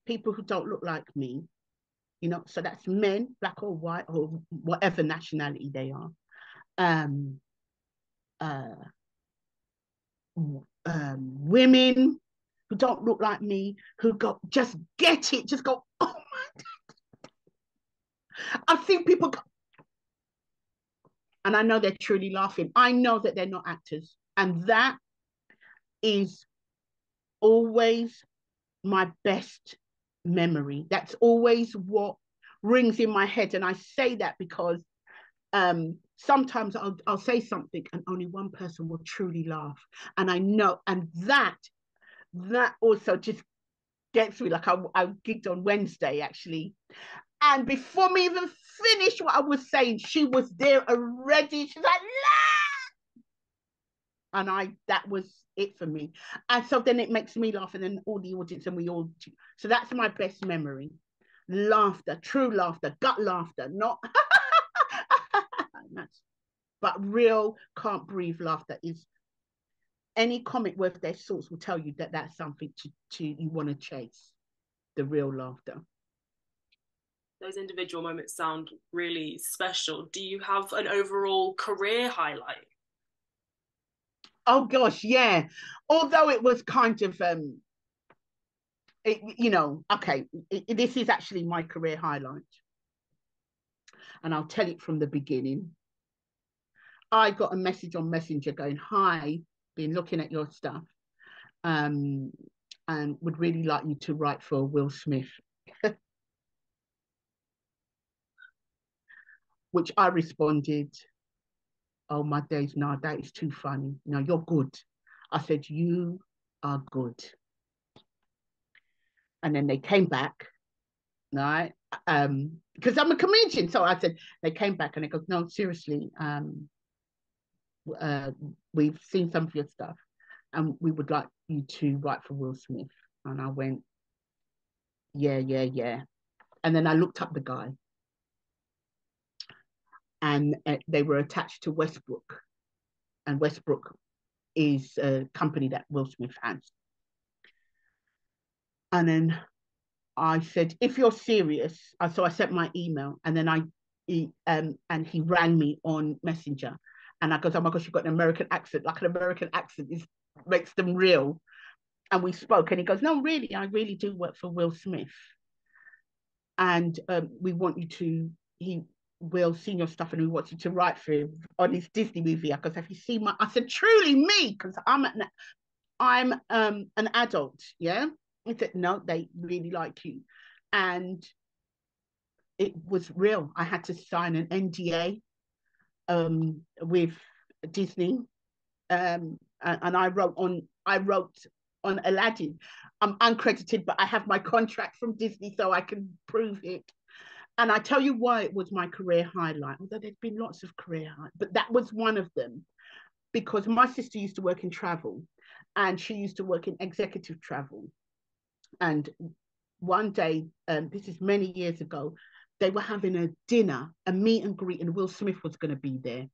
people who don't look like me, you know, so that's men, black or white or whatever nationality they are. Um, uh, Women who don't look like me, who go just get it, just go, oh my. I've seen people go, and I know they're truly laughing. I know that they're not actors. And that is always my best memory. That's always what rings in my head. And I say that because sometimes I'll say something and only one person will truly laugh. And I know, and that also just gets me. Like I gigged on Wednesday, actually. And before me even finished what I was saying, she was there already. She's like, and that was it for me. And so then it makes me laugh, and then all the audience, and we all. So that's my best memory. Laughter, true laughter, gut laughter, not but real can't breathe laughter. Is any comic worth their salts will tell you that that's something to you want to chase, the real laughter. Those individual moments sound really special. Do you have an overall career highlight? Oh gosh, yeah. Although it was kind of you know, okay, this is actually my career highlight, and I'll tell it from the beginning. I got a message on Messenger going, "Hi, been looking at your stuff, and would really like you to write for Will Smith." Which I responded, "Oh my days, no, that is too funny. No, you're good." I said, "You are good." And then they came back, right? Because I'm a comedian. So I said, they came back and they go, "No, seriously, we've seen some of your stuff and we would like you to write for Will Smith." And I went, yeah, yeah, yeah. And then I looked up the guy, and they were attached to Westbrook. And Westbrook is a company that Will Smith has. And then I said, "If you're serious," so I sent my email, and then and he rang me on Messenger, and I goes, "Oh my gosh, you've got an American accent. Like an American accent makes them real." And we spoke, and he goes, "No, really, I really do work for Will Smith, and we want you to. He will see your stuff, and we want you to write for him on his Disney movie." I goes, "Have you seen my?" I said, "Truly me, because I'm an adult, yeah." He said, "No, they really like you," and it was real. I had to sign an NDA with Disney, and I wrote on Aladdin. I'm uncredited, but I have my contract from Disney, so I can prove it. And I tell you why it was my career highlight. Although there's been lots of career highlights, but that was one of them, because my sister used to work in travel, and she used to work in executive travel. And one day, this is many years ago, they were having a dinner, a meet and greet, and Will Smith was going to be there.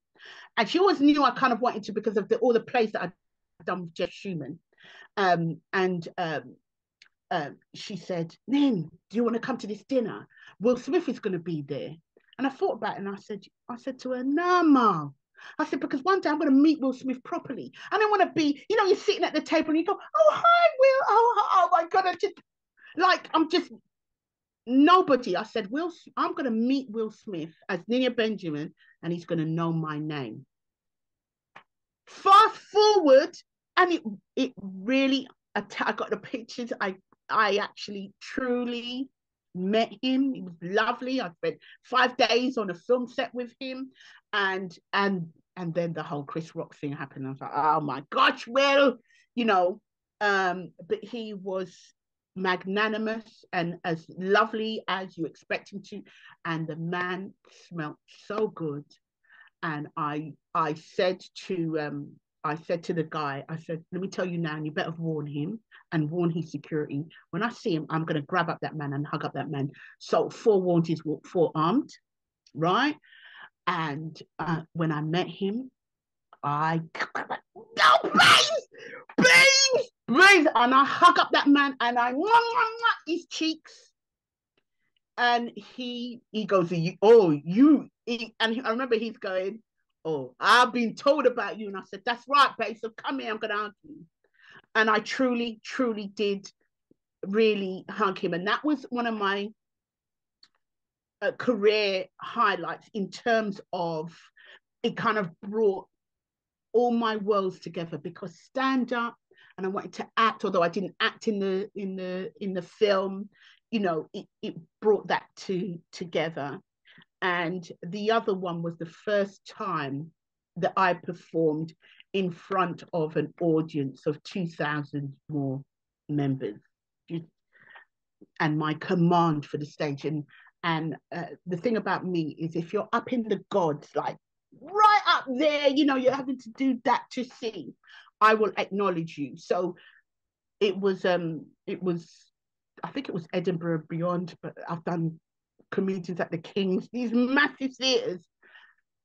And she always knew I kind of wanted to, because of all the plays that I'd done with Jeff Schumann. She said, "Nin, do you want to come to this dinner? Will Smith is going to be there." And I thought about it, and I said to her, "No, Mom." I said, "Because one day I'm going to meet Will Smith properly. I don't want to be, you know, you're sitting at the table and you go, 'Oh, hi, Will. Oh my God.' I'm just nobody." I said, I'm going to meet Will Smith as Ninia Benjamin, and he's going to know my name. Fast forward, and it really, I got the pictures. I actually truly met him. He was lovely. I spent 5 days on a film set with him, and then the whole Chris Rock thing happened. I was like, "Oh my gosh, Will," you know. But he was magnanimous and as lovely as you expect him to, and the man smelled so good. And I said to the guy, I said, "Let me tell you now, and you better warn him and warn his security. When I see him, I'm going to grab up that man and hug up that man." So forewarned is forearmed, right? And when I met him, I no, please, and I hug up that man, and I his cheeks, And he goes, oh, and I remember he's going, oh, I've been told about you. And I said, that's right, babe. So come here, I'm going to hug you. And I truly, truly did really hug him. And that was one of my career highlights in terms of it kind of brought all my worlds together, because stand up and I wanted to act, although I didn't act in the film, you know, it brought that together. And the other one was the first time that I performed in front of an audience of 2,000 more members, and my command for the stage. And the thing about me is, if you're up in the gods, like right up there, you know, you're having to do that to see, I will acknowledge you. So it was I think it was Edinburgh Beyond, but I've done comedians at the King's, these massive theatres,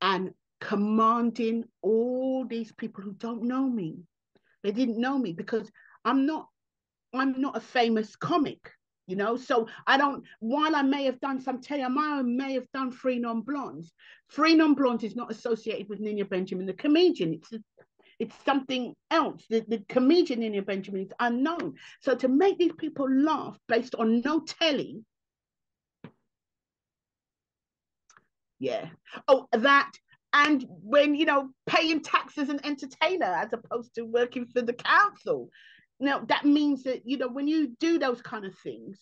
and commanding all these people who don't know me. They didn't know me because I'm not a famous comic, you know. So I don't, while I may have done some I may have done Three Non-Blondes. Three Non-Blondes is not associated with Ninia Benjamin, the comedian. It's something else. The comedian Ninia Benjamin is unknown. So to make these people laugh based on no telly, yeah. Oh, that, and when, you know, paying tax as an entertainer as opposed to working for the council. Now, that means that, you know, when you do those kind of things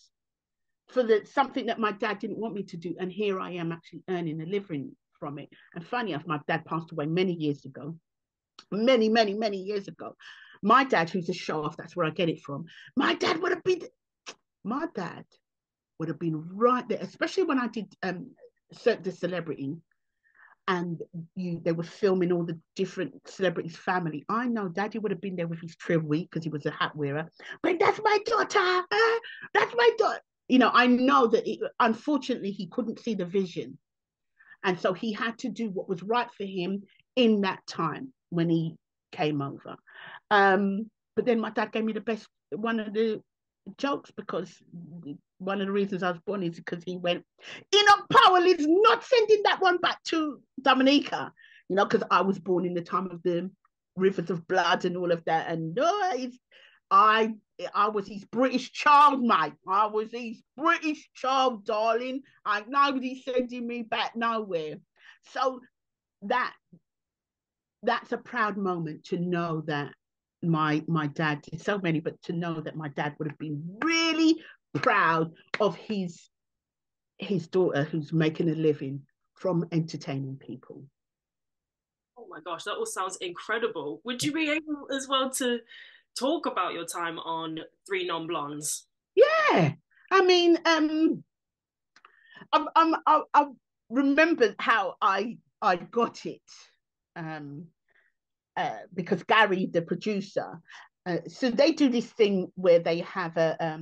for something that my dad didn't want me to do, and here I am actually earning a living from it. And funny enough, my dad passed away many years ago. Many, many, many years ago. My dad, who's a show off, that's where I get it from. My dad would have been right there, especially when I did Cirque du Celebrity, and they were filming all the different celebrities' family. I know Daddy would have been there with his trim week because he was a hat wearer. But that's my daughter. That's my daughter. You know, I know that unfortunately he couldn't see the vision, and so he had to do what was right for him in that time when he came over. But then my dad gave me the best one of the jokes, because one of the reasons I was born is because he went, Enoch Powell is not sending that one back to Dominica, you know, because I was born in the time of the rivers of blood and all of that. And I was his British child, mate. I was his British child, darling. Nobody's sending me back nowhere. So that's a proud moment, to know that my dad did so many, but to know that my dad would have been really proud of his daughter, who's making a living from entertaining people. Oh my gosh, that all sounds incredible. Would you be able as well to talk about your time on Three Non-Blondes? Yeah, I mean, I remember how I got it. Because Gary, the producer, so they do this thing where they have a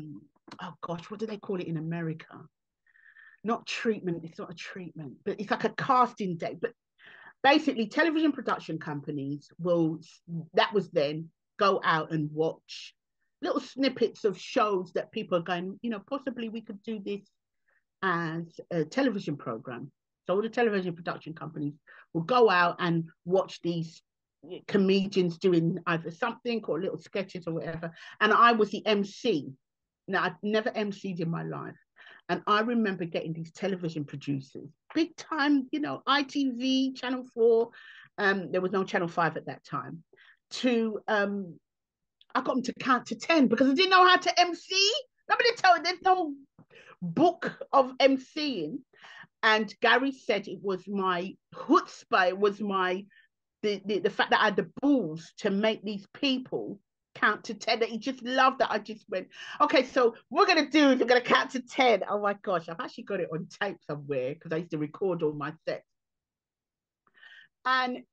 oh gosh, what do they call it in America? Not treatment. It's not a treatment, but it's like a casting day. But basically, television production companies will, that was then, go out and watch little snippets of shows that people are going, you know, possibly we could do this as a television program. So all the television production companies will go out and watch these comedians doing either something or little sketches or whatever. And I was the MC. Now, I'd never MC'd in my life. And I remember getting these television producers, big time, you know, ITV, Channel 4, there was no Channel 5 at that time, I got them to count to 10 because I didn't know how to MC. Nobody told me, there's no book of MCing. And Gary said it was my chutzpah, it was my the fact that I had the balls to make these people count to 10, that he just loved that I just went, okay, so what we're going to do is we're going to count to 10. Oh my gosh, I've actually got it on tape somewhere because I used to record all my sets. And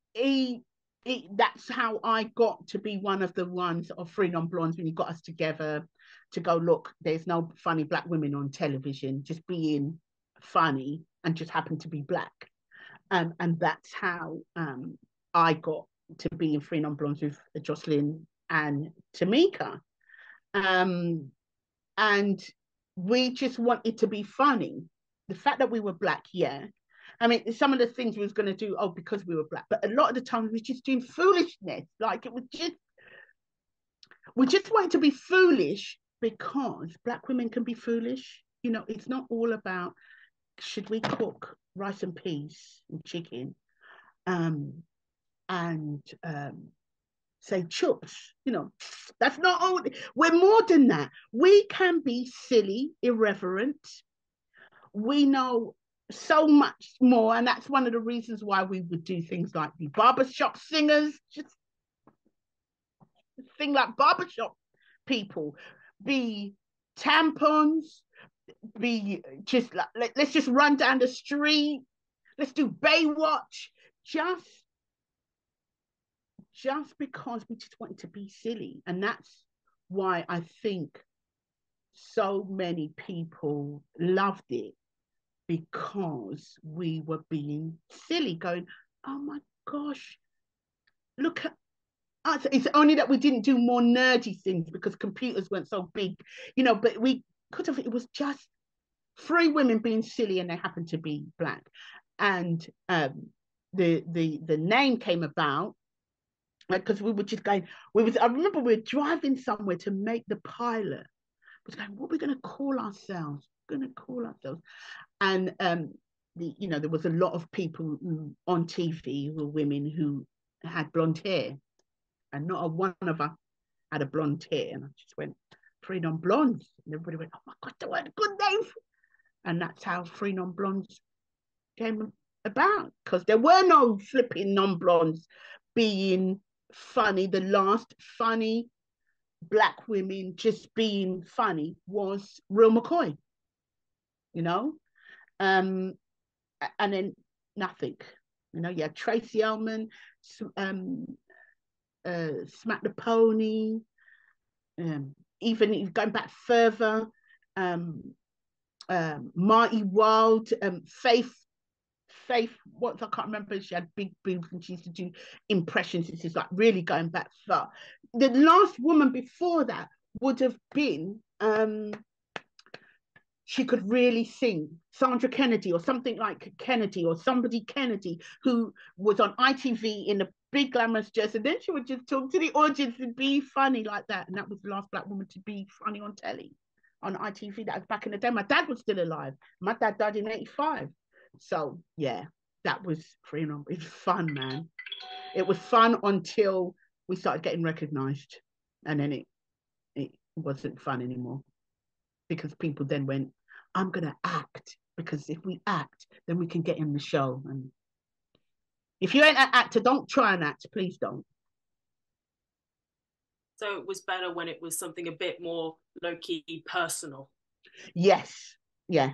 that's how I got to be one of the ones of Three Non-Blondes, when he got us together to go, look, there's no funny black women on television, just being funny and just happen to be black. And that's how I got to be in Three Non-Blondes with Jocelyn and Tamika. And we just wanted to be funny. the fact that we were black, yeah. I mean, some of the things we was going to do, oh, because we were black, but a lot of the time we were just doing foolishness. Like it was just, we just wanted to be foolish because black women can be foolish. You know, it's not all about should we cook rice and peas and chicken, and say chups. You know, that's not all. We're more than that. We can be silly, irreverent. We know so much more, and that's one of the reasons why we would do things like the barbershop singers, just sing like barbershop people, be tampons, be just like let's just run down the street, let's do Baywatch, just because we just wanted to be silly. And that's why I think so many people loved it, because we were being silly, going, oh my gosh, look at us. It's only that we didn't do more nerdy things because computers weren't so big, you know, but we could have, it was just three women being silly and they happened to be black. And the name came about because we were just going, I remember we were driving somewhere to make the pilot. I was going, what are we going to call ourselves? And there was a lot of people on TV who were women who had blonde hair, and not a one of us had a blonde hair. And I just went, Three Non Blondes. And everybody went, oh my God, that was a good name. And that's how Three Non Blondes came about, because there were no flipping non-blondes being funny. The last funny black women just being funny was Real McCoy, you know? And then nothing, you know. Yeah, Tracy Ullman, Smack the Pony, even going back further, Marty Wilde, Faith, what I can't remember. She had big boobs and she used to do impressions. This is like really going back far. The last woman before that would have been she could really sing, Sandra Kennedy or something like Kennedy, or somebody Kennedy, who was on ITV in a big glamorous dress, and then she would just talk to the audience and be funny like that. And that was the last black woman to be funny on telly, on ITV. That was back in the day. My dad was still alive. My dad died in 85. So yeah, that was free and it was fun, man. It was fun until we started getting recognized, and then it wasn't fun anymore, because people then went, I'm gonna act, because if we act, then we can get in the show. And if you ain't an actor, don't try and act, please don't. So it was better when it was something a bit more low-key personal. Yes, yeah.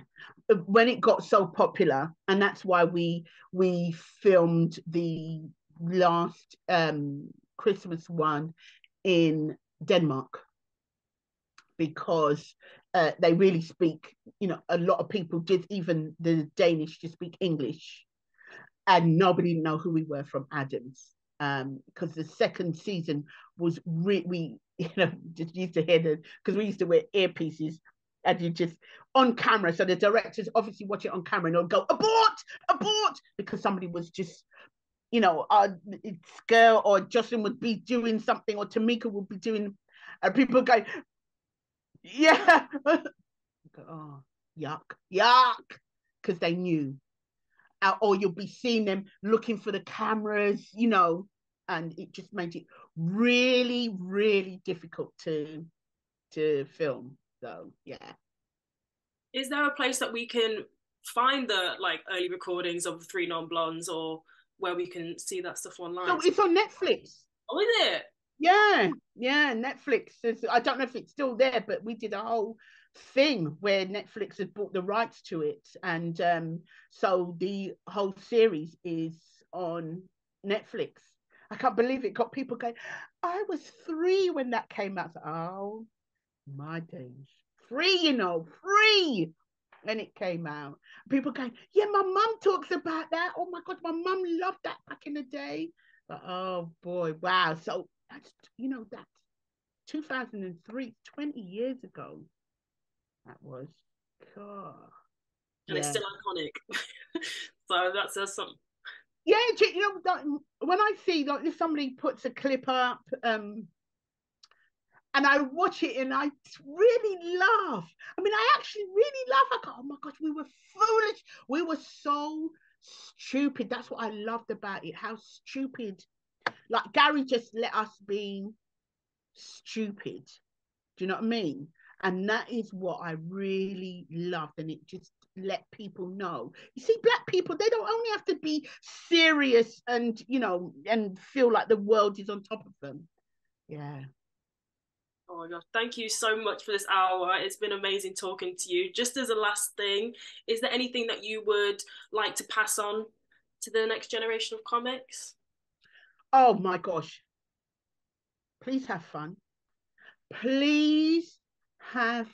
When it got so popular, and that's why we filmed the last Christmas one in Denmark, because they really speak, you know, a lot of people did, even the Danish, to speak English, and nobody know who we were from Adams, because the second season was we you know, just used to hear the, because we used to wear earpieces, and you just on camera, so the directors obviously watch it on camera and they'll go abort, because somebody was just, you know, Sker or Jocelyn would be doing something, or Tamika would be doing, and people go, yeah, oh, yuck, because they knew. Or you'll be seeing them looking for the cameras, you know, and it just made it really, really difficult to film. So yeah. Is there a place that we can find the like early recordings of the Three Non Blondes, or where we can see that stuff online? So it's on Netflix. Oh, is it? Yeah, Netflix. I don't know if it's still there, but we did a whole thing where Netflix had bought the rights to it, and so the whole series is on Netflix. I can't believe it. Got people going, I was 3 when that came out. Oh my days, 3, you know, 3 when it came out. People going, yeah, my mum talks about that. Oh my God, my mum loved that back in the day. But oh boy, wow. So that's, you know, that's 2003, 20 years ago. That was, God. and it's Yeah. still iconic. So that says something. Yeah, you know, when I see like if somebody puts a clip up, and I watch it and I really laugh. I mean, I actually really laugh. I go, oh my gosh, we were foolish. We were so stupid. That's what I loved about it. How stupid. Like Gary just let us be stupid. Do you know what I mean? And that is what I really loved. And it just let people know. You see, black people, they don't only have to be serious and, you know, and feel like the world is on top of them. Yeah. Oh my gosh, thank you so much for this hour. It's been amazing talking to you. Just as a last thing, is there anything that you would like to pass on to the next generation of comics? Oh my gosh. Please have fun. Please have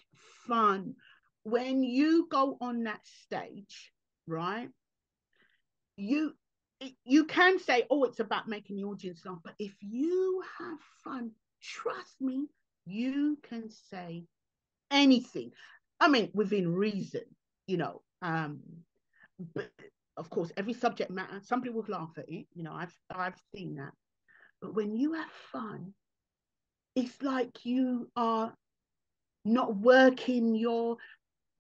fun. When you go on that stage, right? You you can say, oh, it's about making the audience laugh, but if you have fun, trust me, you can say anything. I mean, within reason, you know. But of course, every subject matter. Some people laugh at it, you know. I've seen that. But when you have fun, it's like you are not working your,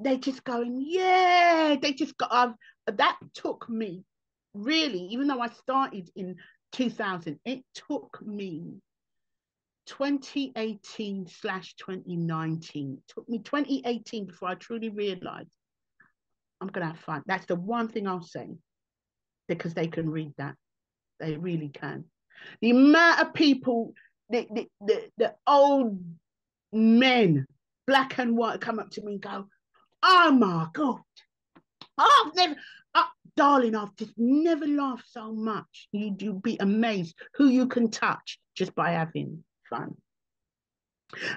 they just going, yeah, they just got, that took me really, even though I started in 2000, it took me 2018 slash 2019. It took me 2018 before I truly realized I'm going to have fun. That's the one thing I'll say, because they can read that. They really can. The amount of people, the old men, black and white, come up to me and go, oh my God, I've never, darling, I've just never laughed so much. You'd be amazed who you can touch just by having fun.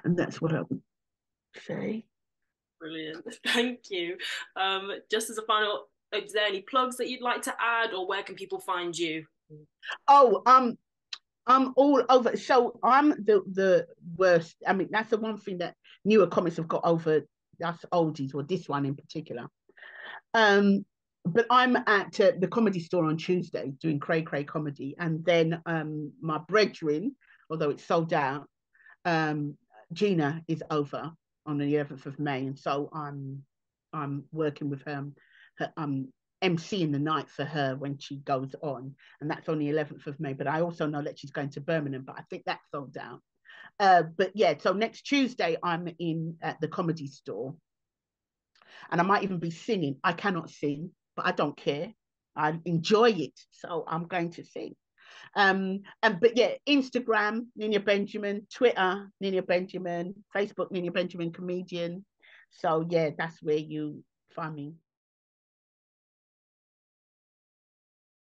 And that's what I would say. Brilliant. Thank you. Just as a final, is there any plugs that you'd like to add, or where can people find you? Oh, I'm all over. So I'm the worst. I mean, that's the one thing that newer comics have got over us oldies, or this one in particular. But I'm at the Comedy Store on Tuesday doing Cray Cray comedy, and then my brethren, although it's sold out, Gina is over on the 11th of May, and so I'm working with her emceeing the night for her when she goes on, and that's on the 11th of May. But I also know that she's going to Birmingham, but I think that's sold out. But yeah, so next Tuesday I'm in at the Comedy Store, and I might even be singing. I cannot sing, but I don't care. I enjoy it, so I'm going to sing. And but yeah, Instagram, Ninia Benjamin, Twitter, Ninia Benjamin, Facebook, Ninia Benjamin Comedian. So yeah, that's where you find me.